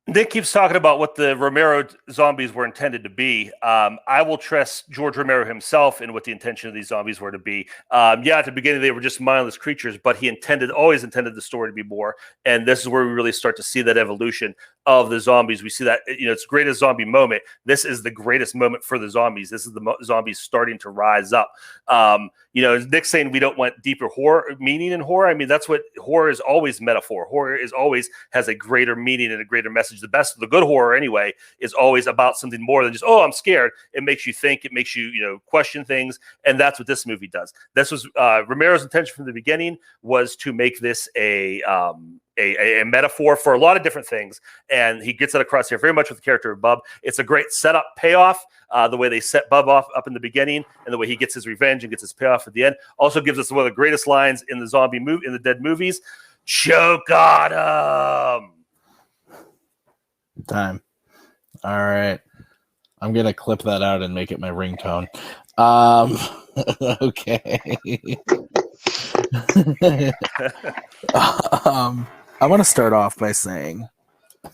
Nick keeps talking about what the Romero zombies were intended to be. I will trust George Romero himself in what the intention of these zombies were to be. At the beginning they were just mindless creatures, but he always intended the story to be more. And this is where we really start to see that evolution of the zombies. We see that it's the greatest zombie moment. This is the greatest moment for the zombies. This is the zombies starting to rise up. Nick's saying we don't want deeper horror meaning in horror. I mean, that's what horror is always metaphor. Horror is always has a greater meaning and a greater message. The good horror anyway is always about something more than just, oh, I'm scared. It makes you think, it makes you, question things. And that's what this movie does. This was Romero's intention from the beginning was to make this a metaphor for a lot of different things. And he gets it across here very much with the character of Bub. It's a great setup payoff. The way they set Bub up in the beginning and the way he gets his revenge and gets his payoff at the end also gives us one of the greatest lines in the zombie movie, in the Dead movies. Choke on him. Time. All right. I'm going to clip that out and make it my ringtone. Okay. I want to start off by saying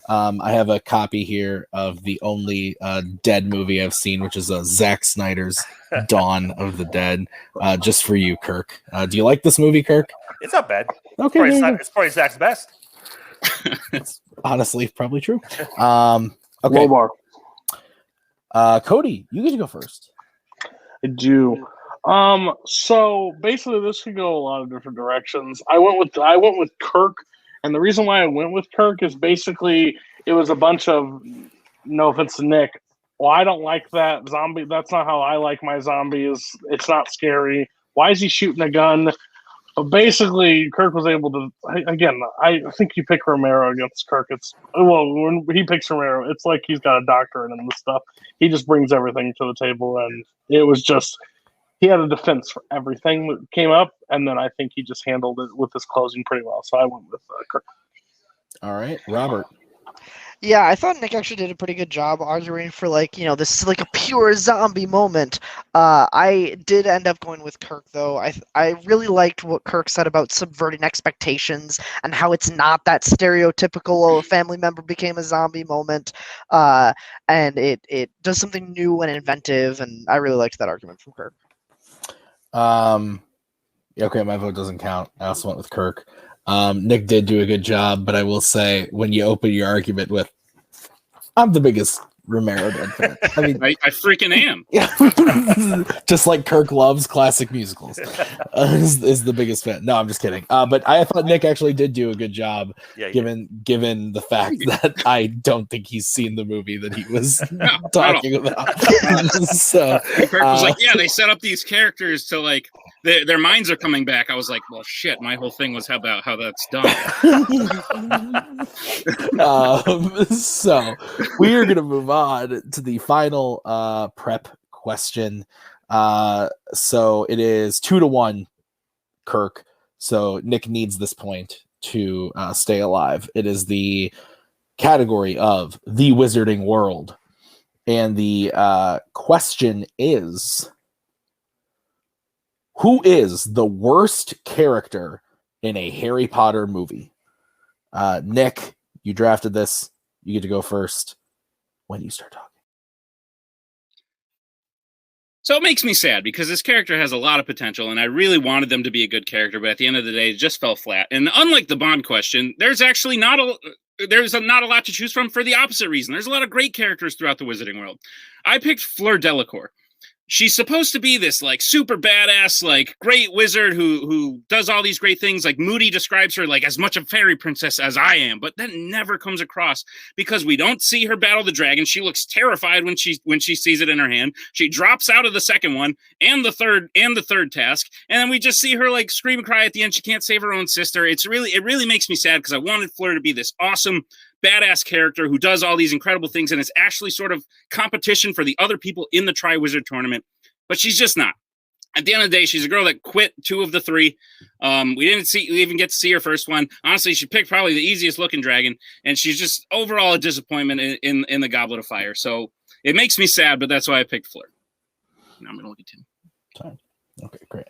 I have a copy here of the only Dead movie I've seen, which is Zack Snyder's Dawn of the Dead, just for you, Kirk. Do you like this movie, Kirk? It's not bad. Okay. It's probably Zack's best. It's honestly probably true. Okay. Low bar. Cody, you get to go first. I do. So basically, this could go a lot of different directions. I went with Kirk, and the reason why I went with Kirk is basically it was a bunch of, no offense to Nick, well, I don't like that zombie. That's not how I like my zombies. It's not scary. Why is he shooting a gun? But basically, Kirk was able to. Again, I think you pick Romero against Kirk. When he picks Romero, it's like he's got a doctorate in this stuff. He just brings everything to the table, and it was just. He had a defense for everything that came up, and then I think he just handled it with his closing pretty well. So I went with Kirk. All right, Robert. Yeah, I thought Nick actually did a pretty good job arguing for this is like a pure zombie moment. I did end up going with Kirk though. I really liked what Kirk said about subverting expectations and how it's not that stereotypical a family member became a zombie moment. And it does something new and inventive, and I really liked that argument from Kirk. Okay, my vote doesn't count. I also went with Kirk. Nick did do a good job, but I will say when you open your argument with, I'm the biggest Romero Dead fan. I mean, I freaking am. Yeah, just like Kirk loves classic musicals, is the biggest fan. No, I'm just kidding. But I thought Nick actually did do a good job, given the fact that I don't think he's seen the movie that he was talking about. So Kirk was like, "Yeah, they set up these characters to like their minds are coming back." I was like, "Well, shit." My whole thing was about how that's done. So we are gonna move on to the final prep question. So it is 2-1 Kirk. So Nick needs this point to stay alive. It is the category of the Wizarding World. And the question is, who is the worst character in a Harry Potter movie? Nick, you drafted this. You get to go first when you start talking. So it makes me sad because this character has a lot of potential, and I really wanted them to be a good character, but at the end of the day, it just fell flat. And unlike the Bond question, there's actually not a lot to choose from for the opposite reason. There's a lot of great characters throughout the Wizarding World. I picked Fleur Delacour. She's supposed to be this like super badass, like great wizard who does all these great things. Like Moody describes her like as much a fairy princess as I am, but that never comes across because we don't see her battle the dragon. She looks terrified when she sees it in her hand. She drops out of the second one and the third task, and then we just see her like scream and cry at the end. She can't save her own sister. It really makes me sad because I wanted Fleur to be this awesome badass character who does all these incredible things, and it's actually sort of competition for the other people in the Tri-Wizard tournament, but she's just not. At the end of the day, she's a girl that quit 2 of the 3. We didn't even get to see her first one. Honestly, she picked probably the easiest looking dragon, and she's just overall a disappointment in the Goblet of Fire. So it makes me sad, but that's why I picked Fleur. Now I'm going to look at Tim. Okay, great.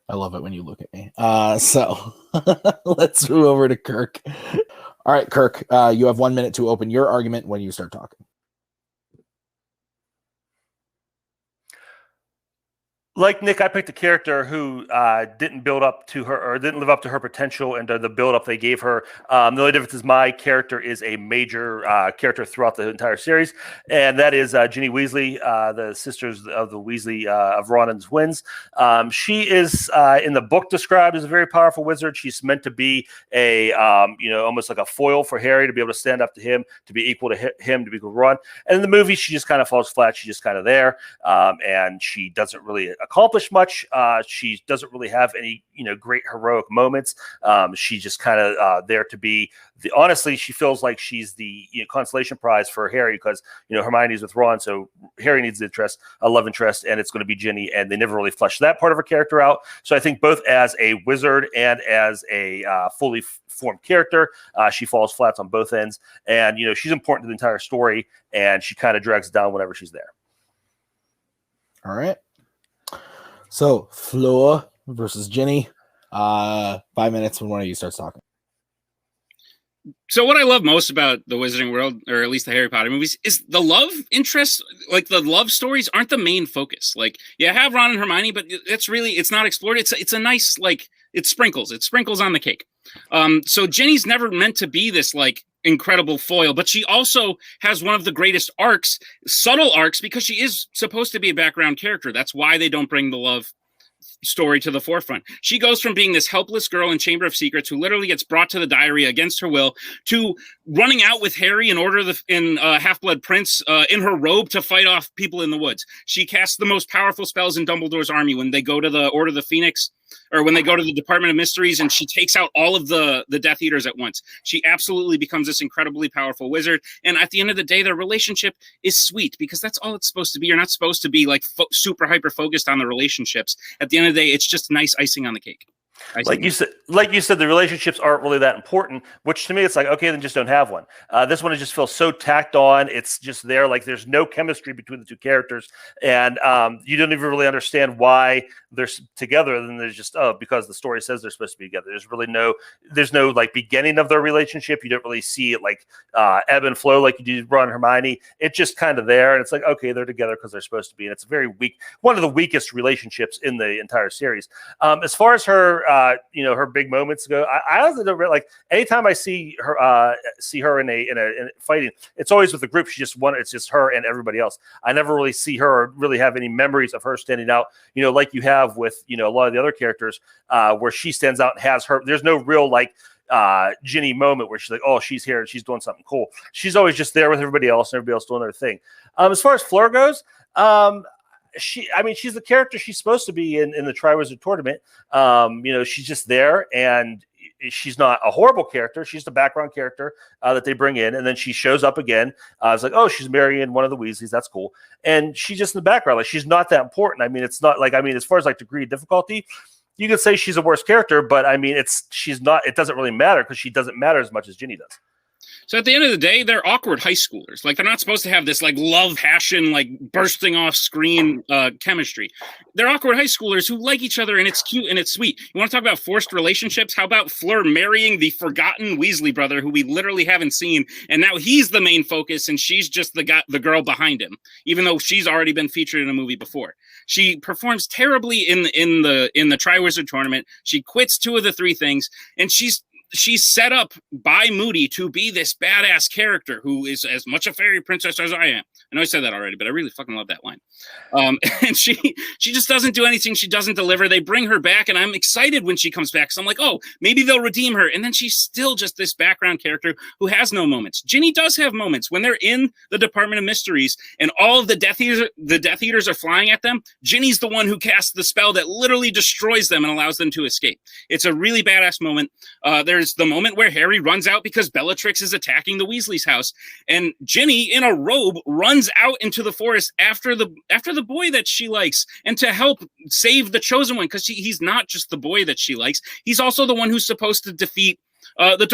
I love it when you look at me. So let's move over to Kirk. All right, Kirk, you have 1 minute to open your argument when you start talking. Like Nick, I picked a character who didn't build up to her or didn't live up to her potential and the build up they gave her. The only difference is my character is a major character throughout the entire series, and that is Ginny Weasley, the sisters of the Weasley of Ron and Twins. She is in the book described as a very powerful wizard. She's meant to be a almost like a foil for Harry to be able to stand up to him, to be equal to him, to be equal to Ron. And in the movie, she just kind of falls flat. She's just kind of there, and she doesn't really accomplish much. She doesn't really have any, great heroic moments. She's just kind of there to be honestly, she feels like she's the consolation prize for Harry because, Hermione's with Ron. So Harry needs the love interest, and it's going to be Ginny. And they never really flesh that part of her character out. So I think both as a wizard and as a fully formed character, she falls flat on both ends. And, she's important to the entire story, and she kind of drags down whenever she's there. All right. So, Fleur versus Ginny. 5 minutes when one of you starts talking. So what I love most about the Wizarding World, or at least the Harry Potter movies, is the love interest. Like the love stories aren't the main focus. Like, yeah, have Ron and Hermione, but it's not explored. It's a nice, like, it's sprinkles on the cake. So Ginny's never meant to be this like incredible foil, but she also has one of the greatest arcs, subtle arcs, because she is supposed to be a background character. That's why they don't bring the love story to the forefront. She goes from being this helpless girl in Chamber of Secrets who literally gets brought to the diary against her will to running out with Harry in Half-Blood Prince in her robe to fight off people in the woods. She casts the most powerful spells in Dumbledore's army when they go to the Order of the Phoenix, or when they go to the Department of Mysteries, and she takes out all of the Death Eaters at once. She absolutely becomes this incredibly powerful wizard. And at the end of the day, their relationship is sweet because that's all it's supposed to be. You're not supposed to be like super hyper focused on the relationships. At the end of the day, it's just nice icing on the cake. Like you said, the relationships aren't really that important, which to me, it's like, okay, then just don't have one. This one just feels so tacked on. It's just there. Like there's no chemistry between the two characters. And you don't even really understand why they're together. Then there's just, because the story says they're supposed to be together. There's no like beginning of their relationship. You don't really see it like ebb and flow like you do Ron and Hermione. It's just kind of there. And it's like, okay, they're together because they're supposed to be. And it's very weak. One of the weakest relationships in the entire series. As far as her, her big moments go, I honestly don't really, like anytime I see her in a fighting, it's always with the group. It's just her and everybody else. I never really see her or really have any memories of her standing out, like you have with, a lot of the other characters where she stands out and has her. There's no real like Ginny moment where she's like, oh, she's here and she's doing something cool. She's always just there with everybody else and everybody else doing their thing. As far as Fleur goes, she's the character she's supposed to be in the Triwizard Tournament. She's just there, and she's not a horrible character. She's the background character that they bring in, and then she shows up again. It's like, oh, she's marrying one of the Weasleys. That's cool. And she's just in the background. Like, she's not that important. It's not like, as far as like degree of difficulty, you could say she's a worse character, but she's not. It doesn't really matter because she doesn't matter as much as Ginny does. So at the end of the day, they're awkward high schoolers. Like, they're not supposed to have this like love passion, like bursting off screen chemistry. They're awkward high schoolers who like each other, and it's cute and it's sweet. You want to talk about forced relationships? How about Fleur marrying the forgotten Weasley brother who we literally haven't seen, and now he's the main focus, and she's just the girl behind him, even though she's already been featured in a movie before. She performs terribly in the Triwizard Tournament. She quits 2 of the 3 things, and she's set up by Moody to be this badass character who is as much a fairy princess as I am. I know I said that already, but I really fucking love that line. And she just doesn't do anything. She doesn't deliver. They bring her back, and I'm excited when she comes back. So I'm like, oh, maybe they'll redeem her. And then she's still just this background character who has no moments. Ginny does have moments when they're in the Department of Mysteries and all of the Death Eaters are flying at them. Ginny's the one who casts the spell that literally destroys them and allows them to escape. It's a really badass moment. There's the moment where Harry runs out because Bellatrix is attacking the Weasley's house, and Ginny in a robe runs out into the forest after the boy that she likes, and to help save the chosen one, because he's not just the boy that she likes, he's also the one who's supposed to defeat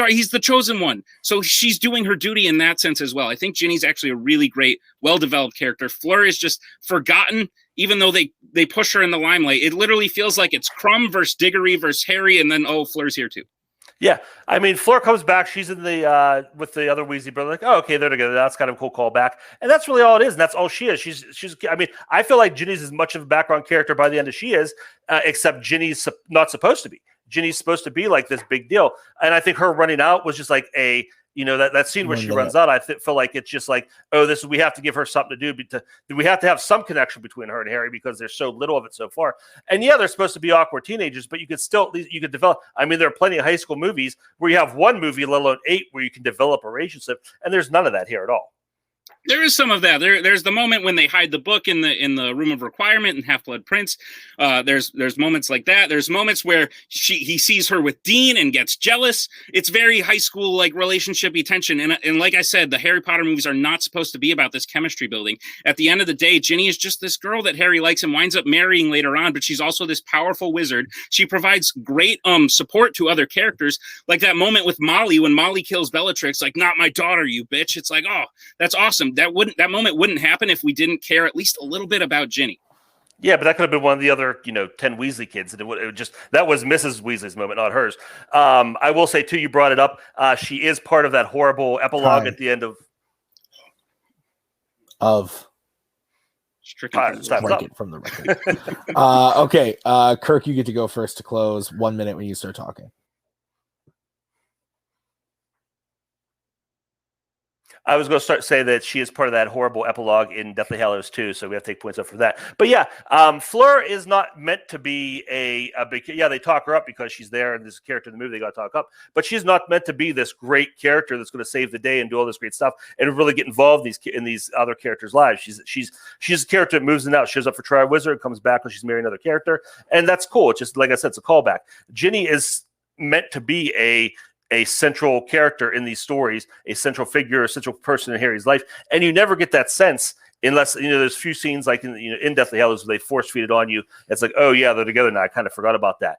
he's the chosen one. So she's doing her duty in that sense as well. I think Ginny's actually a really great, well-developed character. Fleur is just forgotten, even though they push her in the limelight. It literally feels like it's Crumb versus Diggory versus Harry, and then, oh, Fleur's here too. Yeah, Fleur comes back. She's in the with the other Weasley brother. Like, oh, okay, they're together. That's kind of a cool callback, and that's really all it is. And that's all she is. She's. I feel like Ginny's as much of a background character by the end as she is, except Ginny's not supposed to be. Ginny's supposed to be like this big deal, and I think her running out was just like a. That scene where she runs out, I feel like it's just like, oh, we have to give her something to do. We have to have some connection between her and Harry because there's so little of it so far. And yeah, they're supposed to be awkward teenagers, but you could develop. There are plenty of high school movies where you have one movie, let alone 8, where you can develop a relationship, and there's none of that here at all. There is some of that. There's the moment when they hide the book in the room of requirement in Half-Blood Prince. There's moments like that. There's moments where he sees her with Dean and gets jealous. It's very high school like relationship-y tension. And like I said, the Harry Potter movies are not supposed to be about this chemistry building. At the end of the day, Ginny is just this girl that Harry likes and winds up marrying later on. But she's also this powerful wizard. She provides great support to other characters. Like that moment with Molly when Molly kills Bellatrix. Like, not my daughter, you bitch. It's like, oh, that's awesome. That moment wouldn't happen if we didn't care at least a little bit about Ginny. Yeah, but that could have been one of the other, 10 Weasley kids. And it would just, that was Mrs. Weasley's moment, not hers. I will say too, you brought it up. She is part of that horrible epilogue at the end of strike it from the record. Okay, Kirk, you get to go first to close. 1 minute when you start talking. I was going to say that she is part of that horrible epilogue in Deathly Hallows 2, so we have to take points up for that. But yeah, Fleur is not meant to be a big. Yeah, they talk her up because she's there and this character in the movie they got to talk up. But she's not meant to be this great character that's going to save the day and do all this great stuff and really get involved in these other characters' lives. She's a character that moves in and out, shows up for Triwizard, comes back when she's married another character, and that's cool. It's just like I said, it's a callback. Ginny is meant to be a central character in these stories, a central figure, a central person in Harry's life, and you never get that sense unless there's a few scenes like in Deathly Hallows where they force feed it on you. It's like, oh yeah, they're together now. I kind of forgot about that.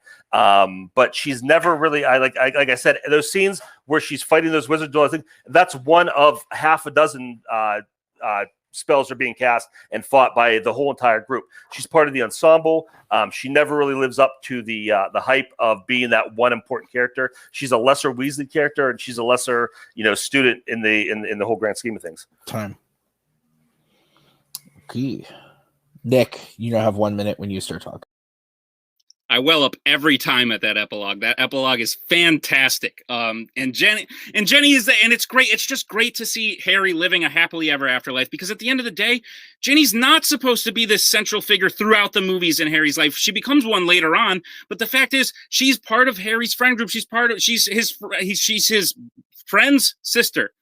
But she's never really. Like I said, those scenes where she's fighting those wizards, I think that's one of half a dozen spells are being cast and fought by the whole entire group. She's part of the ensemble. She never really lives up to the hype of being that one important character. She's a lesser Weasley character, and she's a lesser student in the whole grand scheme of things. Time. Okay, Nick, you now have 1 minute when you start talking. I well up every time at that epilogue. That epilogue is fantastic. And Jenny is the, and it's great. It's just great to see Harry living a happily ever after life, because at the end of the day, Jenny's not supposed to be this central figure throughout the movies in Harry's life. She becomes one later on, but the fact is, she's part of Harry's friend group. She's his friend's sister,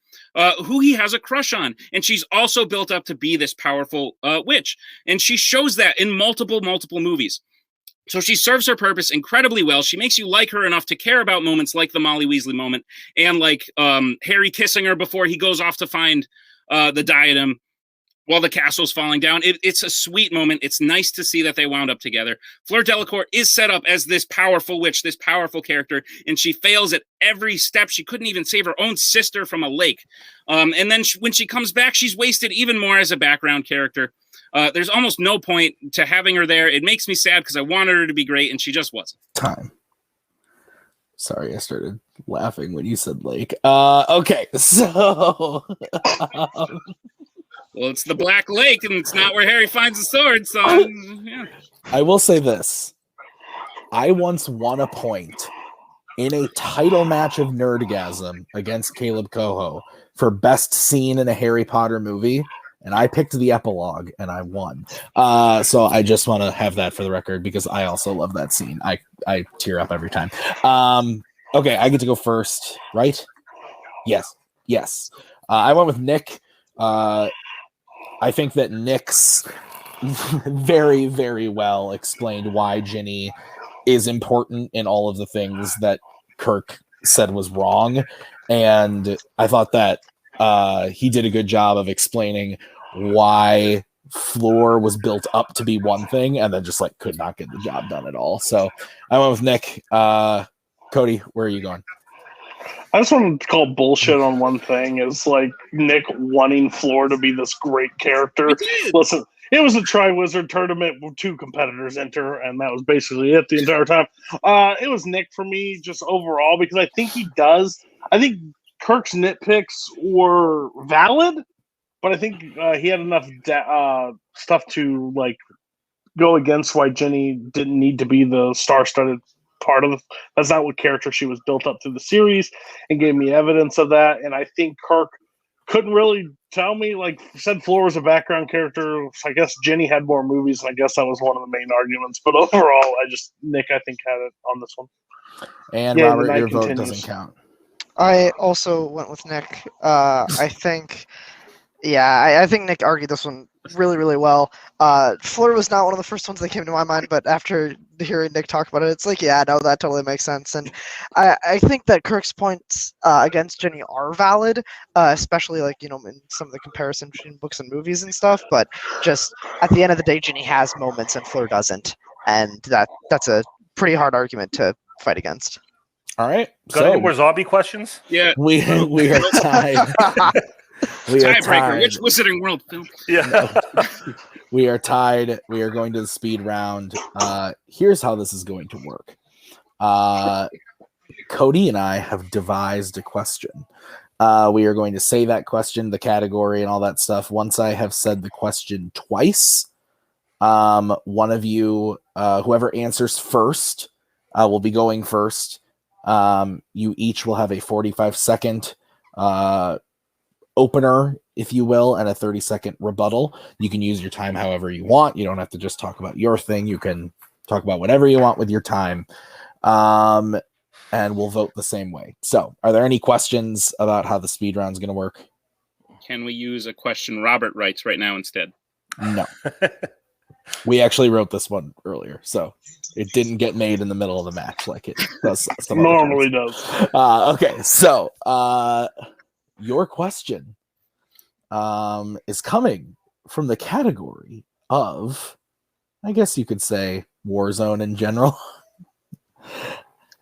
who he has a crush on, and she's also built up to be this powerful witch, and she shows that in multiple movies. So she serves her purpose incredibly well. She makes you like her enough to care about moments like the Molly Weasley moment and like Harry kissing her before he goes off to find the diadem while the castle's falling down. It's a sweet moment. It's nice to see that they wound up together. Fleur Delacour is set up as this powerful witch, this powerful character, and she fails at every step. She couldn't even save her own sister from a lake. And then when she comes back, she's wasted even more as a background character. There's almost no point to having her there. It makes me sad because I wanted her to be great, and she just wasn't. Time. Sorry, I started laughing when you said lake. Okay, so... Well, it's the Black Lake, and it's not where Harry finds the sword, so... Yeah. I will say this. I once won a point in a title match of Nerdgasm against Kaleb Koho for best scene in a Harry Potter movie. And I picked the epilogue, and I won. So I just want to have that for the record, because I also love that scene. I tear up every time. Okay, I get to go first, right? Yes. I went with Nick. I think that Nick's very, very well explained why Ginny is important in all of the things that Kirk said was wrong. And I thought that he did a good job of explaining why Fleur was built up to be one thing and then just like could not get the job done at all. So I went with Nick. Cody, where are you going? I just want to call bullshit on one thing, is like Nick wanting Fleur to be this great character. Listen, it was a Triwizard tournament with 2 competitors enter, and that was basically it the entire time. It was Nick for me just overall, because I think I think Kirk's nitpicks were valid, but I think he had enough stuff to like go against why Ginny didn't need to be the star-studded part of that's not what character she was built up through the series, and gave me evidence of that. And I think Kirk couldn't really tell me, like said, Fleur was a background character. So I guess Ginny had more movies, and I guess that was one of the main arguments. But overall, Nick, I think, had it on this one. And yeah, Robert, your vote doesn't count. I also went with Nick. I think Nick argued this one really, really well. Fleur was not one of the first ones that came to my mind, but after hearing Nick talk about it, it's like, yeah, no, that totally makes sense. And I think that Kirk's points against Ginny are valid, especially like, in some of the comparison between books and movies and stuff. But just at the end of the day, Ginny has moments and Fleur doesn't, and that's a pretty hard argument to fight against. All right. Got any more zombie questions? Yeah. We are tied. Tiebreaker. Which Wizarding World film? Yeah. We are tied. We are going to the speed round. Here's how this is going to work. Cody and I have devised a question. We are going to say that question, the category, and all that stuff. Once I have said the question twice, one of you, whoever answers first, will be going first. You each will have a 45-second opener, if you will, and a 30-second rebuttal. You can use your time however you want. You don't have to just talk about your thing. You can talk about whatever you want with your time. And we'll vote the same way. So, are there any questions about how the speed round is going to work? Can we use a question Robert writes right now instead? No. We actually wrote this one earlier, so it didn't get made in the middle of the match like it does. Normally does. Okay, so your question is coming from the category of, I guess you could say, Warzone in general.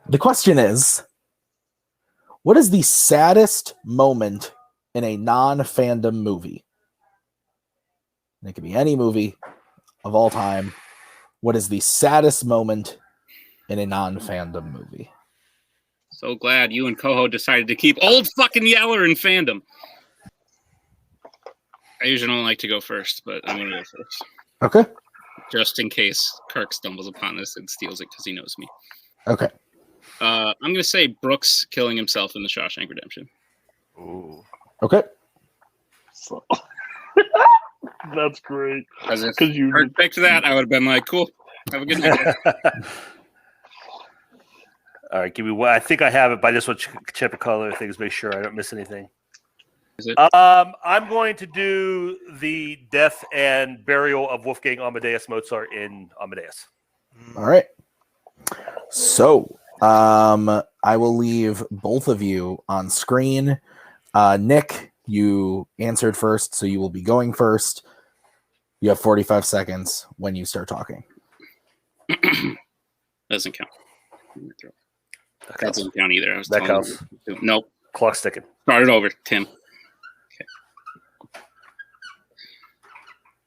The question is, what is the saddest moment in a non-fandom movie? And it could be any movie of all time. What is the saddest moment in a non-fandom movie? So glad you and Koho decided to keep old fucking Yeller in Fandom. I usually don't like to go first, but I'm going to go first. Okay. Just in case Kirk stumbles upon this and steals it because he knows me. Okay. I'm going to say Brooks killing himself in the Shawshank Redemption. Ooh. Okay. So, that's great. Because if Kirk picked that, I would have been like, cool. Have a good night. All right, give me one. I think I have it, but I just want to check a couple other things, make sure I don't miss anything. Is it? I'm going to do the death and burial of Wolfgang Amadeus Mozart in Amadeus. All right. So, I will leave both of you on screen. Nick, you answered first, so you will be going first. You have 45 seconds when you start talking. Doesn't count. That doesn't count either. That counts. Nope. Clock's ticking. Start it over, Tim. Okay.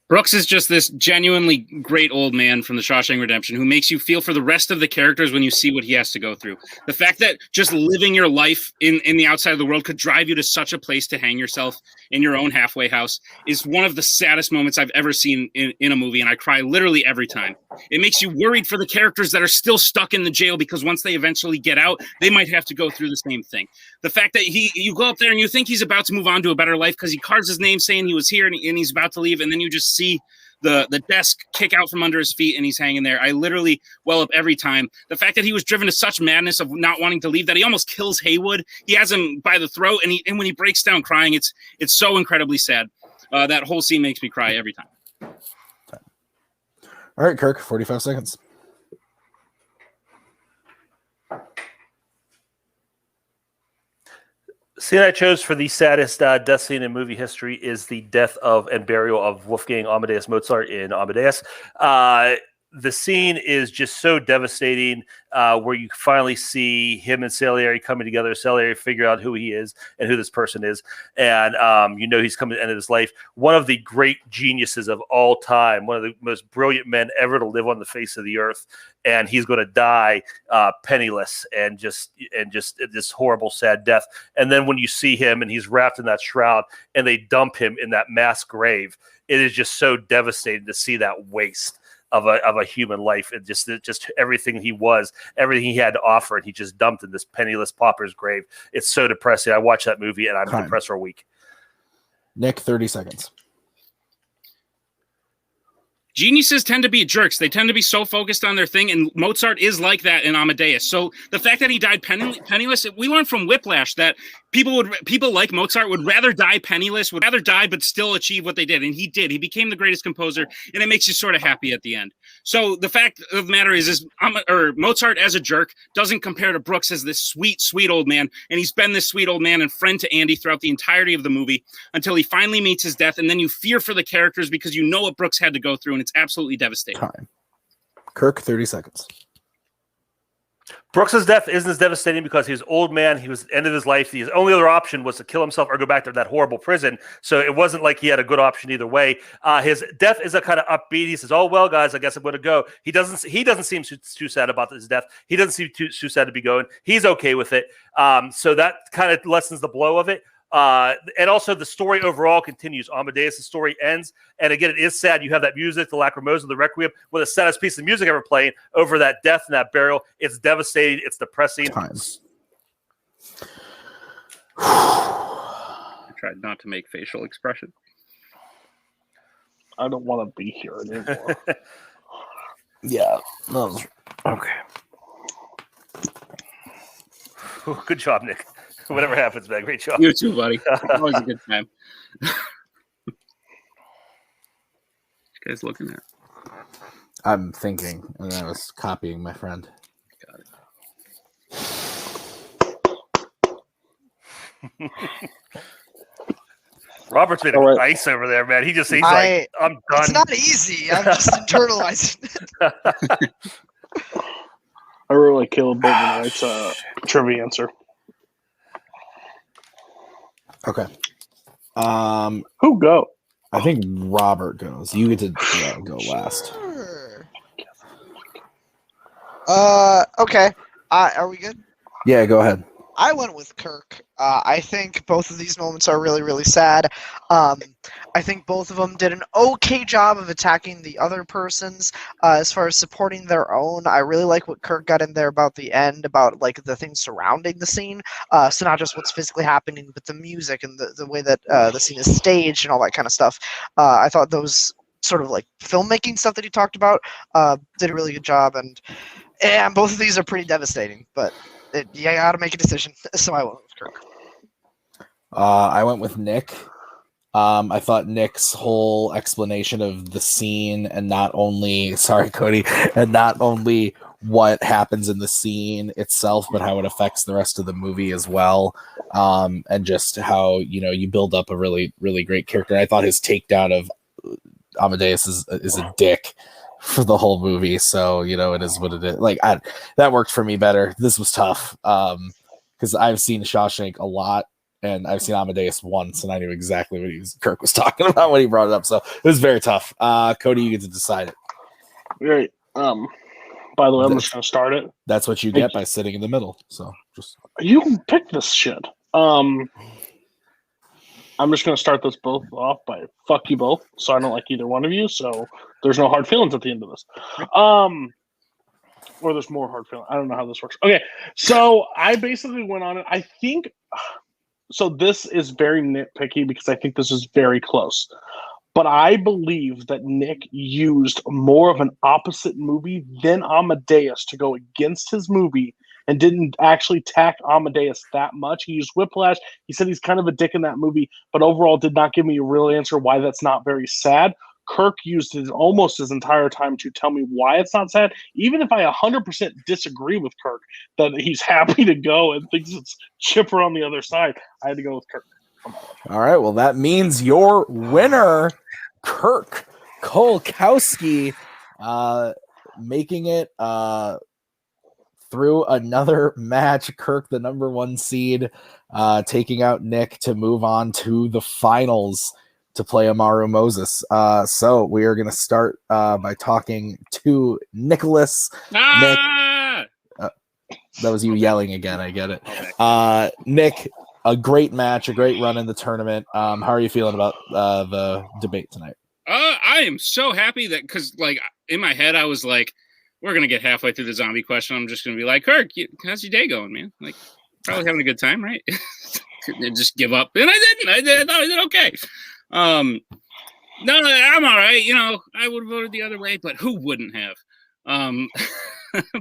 Brooks is just this genuinely great old man from the Shawshank Redemption who makes you feel for the rest of the characters when you see what he has to go through. The fact that just living your life in the outside of the world could drive you to such a place to hang yourself in your own halfway house is one of the saddest moments I've ever seen in a movie, and I cry literally every time. It makes you worried for the characters that are still stuck in the jail because once they eventually get out, they might have to go through the same thing. The fact that you go up there and you think he's about to move on to a better life because he carves his name saying he was here and he's about to leave, and then you just see the desk kick out from under his feet and he's hanging there. I literally well up every time. The fact that he was driven to such madness of not wanting to leave that he almost kills Haywood. He has him by the throat, and when he breaks down crying, it's so incredibly sad. That whole scene makes me cry every time. All right, Kirk, 45 seconds. Scene I chose for the saddest death scene in movie history is the death of and burial of Wolfgang Amadeus Mozart in Amadeus. The scene is just so devastating, where you finally see him and Salieri coming together. Salieri figure out who he is and who this person is, and he's coming to the end of his life. One of the great geniuses of all time, one of the most brilliant men ever to live on the face of the earth, and he's going to die penniless and just this horrible, sad death. And then when you see him and he's wrapped in that shroud and they dump him in that mass grave, it is just so devastating to see that waste of a human life, and just everything he was, everything he had to offer, and he just dumped in this penniless pauper's grave. It's so depressing. I watched that movie and I'm depressed for a week. Nick, 30 seconds. Geniuses tend to be jerks. They tend to be so focused on their thing, and Mozart is like that in Amadeus. So the fact that he died penniless, we learned from Whiplash that people like Mozart would rather die penniless, would rather die but still achieve what they did, and he did. He became the greatest composer, and it makes you sort of happy at the end. So the fact of the matter is Mozart as a jerk doesn't compare to Brooks as this sweet, sweet old man, and he's been this sweet old man and friend to Andy throughout the entirety of the movie until he finally meets his death, and then you fear for the characters because you know what Brooks had to go through, and it's absolutely devastating. Time. Kirk, 30 seconds. Brooks's death isn't as devastating because he was an old man. He was at the end of his life. His only other option was to kill himself or go back to that horrible prison. So it wasn't like he had a good option either way. His death is a kind of upbeat. He says, "Oh well, guys, I guess I'm going to go." He doesn't seem too sad about his death. He doesn't seem too sad to be going. He's okay with it. So that kind of lessens the blow of it. And also the story overall continues. Amadeus' story ends, and again, it is sad. You have that music, the Lacrimosa, the Requiem, one of the saddest pieces of music ever playing over that death and that burial. It's devastating. It's depressing. Time. tried not to make facial expression. I don't want to be here anymore. Yeah. Okay. Good job, Nick. Whatever happens, man. Great job. You too, buddy. Always a good time. What you guys looking at? I'm thinking, and I was copying my friend. Got it. Robert's made All right. ice over there, man. He's like, I'm done. It's not easy. I'm just internalizing it. I really like Kaleb Boatman writes a trivia answer. Okay. Who go? I think Robert goes. You get to go last. Sure. Okay. Are we good? Yeah, go ahead. I went with Kirk. I think both of these moments are really, really sad. I think both of them did an okay job of attacking the other persons as far as supporting their own. I really like what Kirk got in there about the end, about like the things surrounding the scene. So not just what's physically happening, but the music and the way that the scene is staged and all that kind of stuff. I thought those sort of like filmmaking stuff that he talked about did a really good job. And both of these are pretty devastating, but you got to make a decision. So I went with Kirk. I went with Nick. I thought Nick's whole explanation of the scene and not only what happens in the scene itself, but how it affects the rest of the movie as well. And just how, you build up a really, really great character. I thought his takedown of Amadeus is a dick for the whole movie. So, it is what it is. Like, that worked for me better. This was tough. Because I've seen Shawshank a lot. And I've seen Amadeus once, and I knew exactly what Kirk was talking about when he brought it up. So it was very tough. Cody, you get to decide it. Right. By the way, I'm just going to start it. That's what you get by sitting in the middle. So you can pick this shit. I'm just going to start this both off by fuck you both. So I don't like either one of you. So there's no hard feelings at the end of this. Or there's more hard feelings. I don't know how this works. Okay. So I basically went on it. I think. So this is very nitpicky because I think this is very close. But I believe that Nick used more of an opposite movie than Amadeus to go against his movie and didn't actually tack Amadeus that much. He used Whiplash. He said he's kind of a dick in that movie, but overall did not give me a real answer why that's not very sad. Kirk used almost his entire time to tell me why it's not sad, even if I 100% disagree with Kirk that he's happy to go and thinks it's chipper on the other side. I had to go with Kirk. All right, well, that means your winner, Kirk Kowalkowski, making it through another match. Kirk, the number 1 seed, taking out Nick to move on to the finals to play Amaru Moses. So we are going to start by talking to Nicholas. Ah! Nick, that was you yelling again. I get it. Nick, a great match, a great run in the tournament. How are you feeling about the debate tonight? I am so happy that because, like, in my head, I was like, we're going to get halfway through the zombie question. I'm just going to be like, Kirk, how's your day going, man? Like, probably having a good time, right? And just give up. And I didn't. I thought I did okay. No, I'm all right. I would have voted the other way, but who wouldn't have?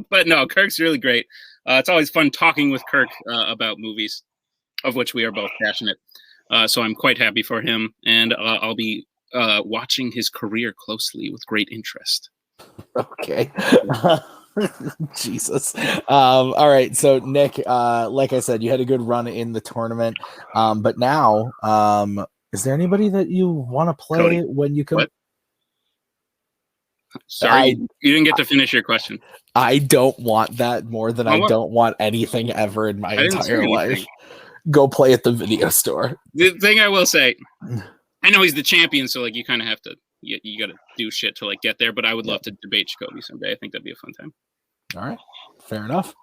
But no, Kirk's really great. It's always fun talking with Kirk about movies, of which we are both passionate. So I'm quite happy for him, and I'll be watching his career closely with great interest. Okay. Jesus. All right. So Nick, like I said, you had a good run in the tournament. But now, is there anybody that you want to play Cody, when you come? What? Sorry, you didn't get to finish your question. I don't want that more than I don't want anything ever in my entire life. Go play at the video store. The thing I will say, I know he's the champion, so like you kind of have to, you got to do shit to like get there. But I would love to debate Jacoby someday. I think that'd be a fun time. All right, fair enough.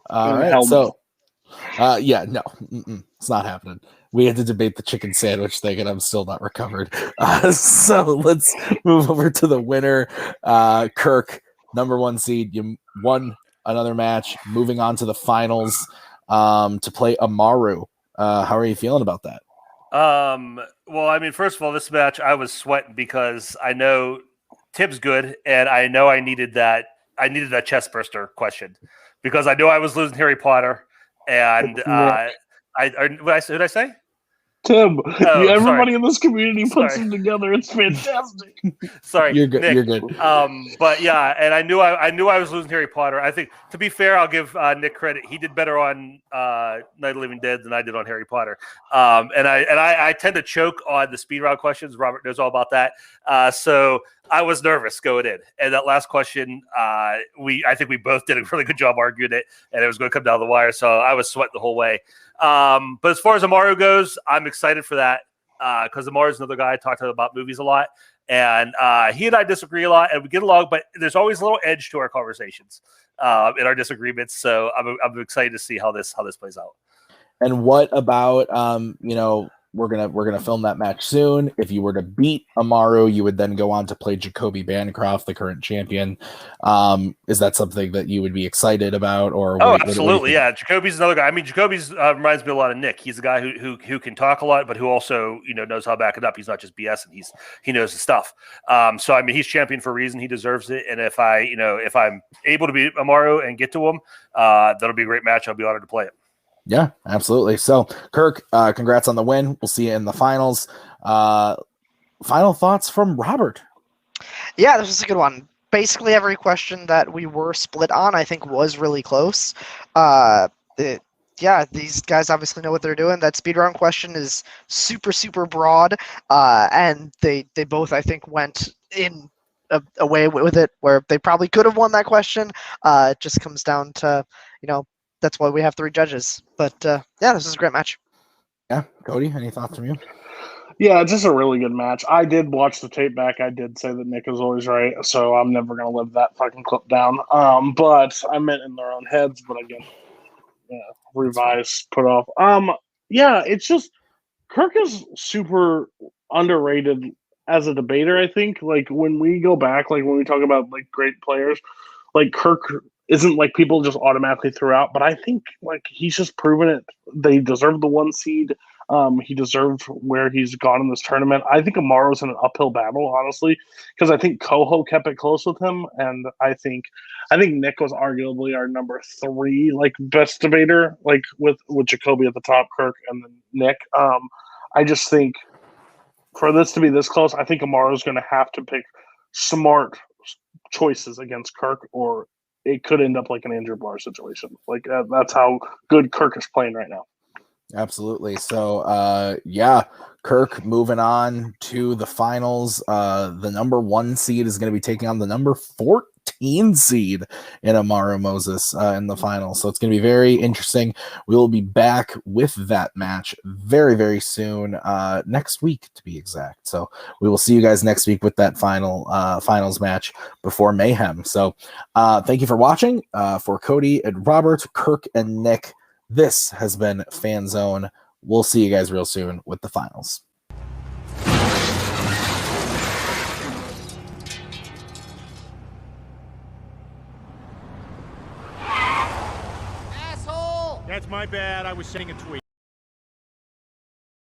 All right, so no, it's not happening. We had to debate the chicken sandwich thing, and I'm still not recovered. So let's move over to the winner, Kirk, number 1 seed. You won another match, moving on to the finals to play Amaru. How are you feeling about that? Well, I mean, first of all, this match I was sweating because I know Tim's good, and I know I needed that chest burster question because I knew I was losing Harry Potter, and what did I say? Tim, everybody sorry. in this community puts them together. It's fantastic. Sorry, you're good. Nick. You're good. But yeah, and I knew I was losing Harry Potter. I think, to be fair, I'll give Nick credit. He did better on Night of the Living Dead than I did on Harry Potter. And I tend to choke on the speed round questions. Robert knows all about that. So I was nervous going in, and that last question, I think we both did a really good job arguing it, and it was going to come down the wire. So I was sweating the whole way. But as far as Amaru goes, I'm excited for that because Amaru's another guy I talk to about movies a lot, and he and I disagree a lot, and we get along, but there's always a little edge to our conversations in our disagreements. So I'm excited to see how this plays out. And what about we're gonna film that match soon. If you were to beat Amaru, you would then go on to play Jacoby Bancroft, the current champion. Is that something that you would be excited about? Or absolutely, yeah. Jacoby's another guy. I mean, Jacoby's reminds me a lot of Nick. He's a guy who can talk a lot, but who also knows how to back it up. He's not just BS, and he knows the stuff. So I mean, he's champion for a reason. He deserves it. And if I'm able to beat Amaru and get to him, that'll be a great match. I'll be honored to play it. Yeah, absolutely. So, Kirk, congrats on the win. We'll see you in the finals. Final thoughts from Robert. Yeah, this was a good one. Basically, every question that we were split on, I think, was really close. These guys obviously know what they're doing. That speed round question is super, super broad, and they both, I think, went in a way with it where they probably could have won that question. It just comes down to, that's why we have 3 judges. But this is a great match. Yeah, Cody, any thoughts from you? Yeah, it's just a really good match. I did watch the tape back. I did say that Nick is always right, so I'm never going to live that fucking clip down. But I meant in their own heads, but again, revise, put off. It's just Kirk is super underrated as a debater, I think. Like, when we go back, like, when we talk about, like, great players, like, Kirk isn't like people just automatically threw out, but I think like he's just proven it. They deserve the 1 seed. He deserved where he's gone in this tournament. I think Amaru's in an uphill battle, honestly, because I think Koho kept it close with him, and I think Nick was arguably our number 3 like best debater, like with Jacoby at the top, Kirk, and then Nick. I just think for this to be this close, I think Amaru's going to have to pick smart choices against Kirk, or it could end up like an Andrew Blar situation. Like that's how good Kirk is playing right now. Absolutely. So, Kirk moving on to the finals. The number 1 seed is going to be taking on the number 14 seed in Amaru Moses in the finals. So it's going to be very interesting. We will be back with that match very, very soon, next week to be exact. So we will see you guys next week with that finals match before Mayhem. So thank you for watching. For Cody and Robert, Kirk and Nick, this has been Fanzone. We'll see you guys real soon with the finals. Asshole! That's my bad. I was sending a tweet.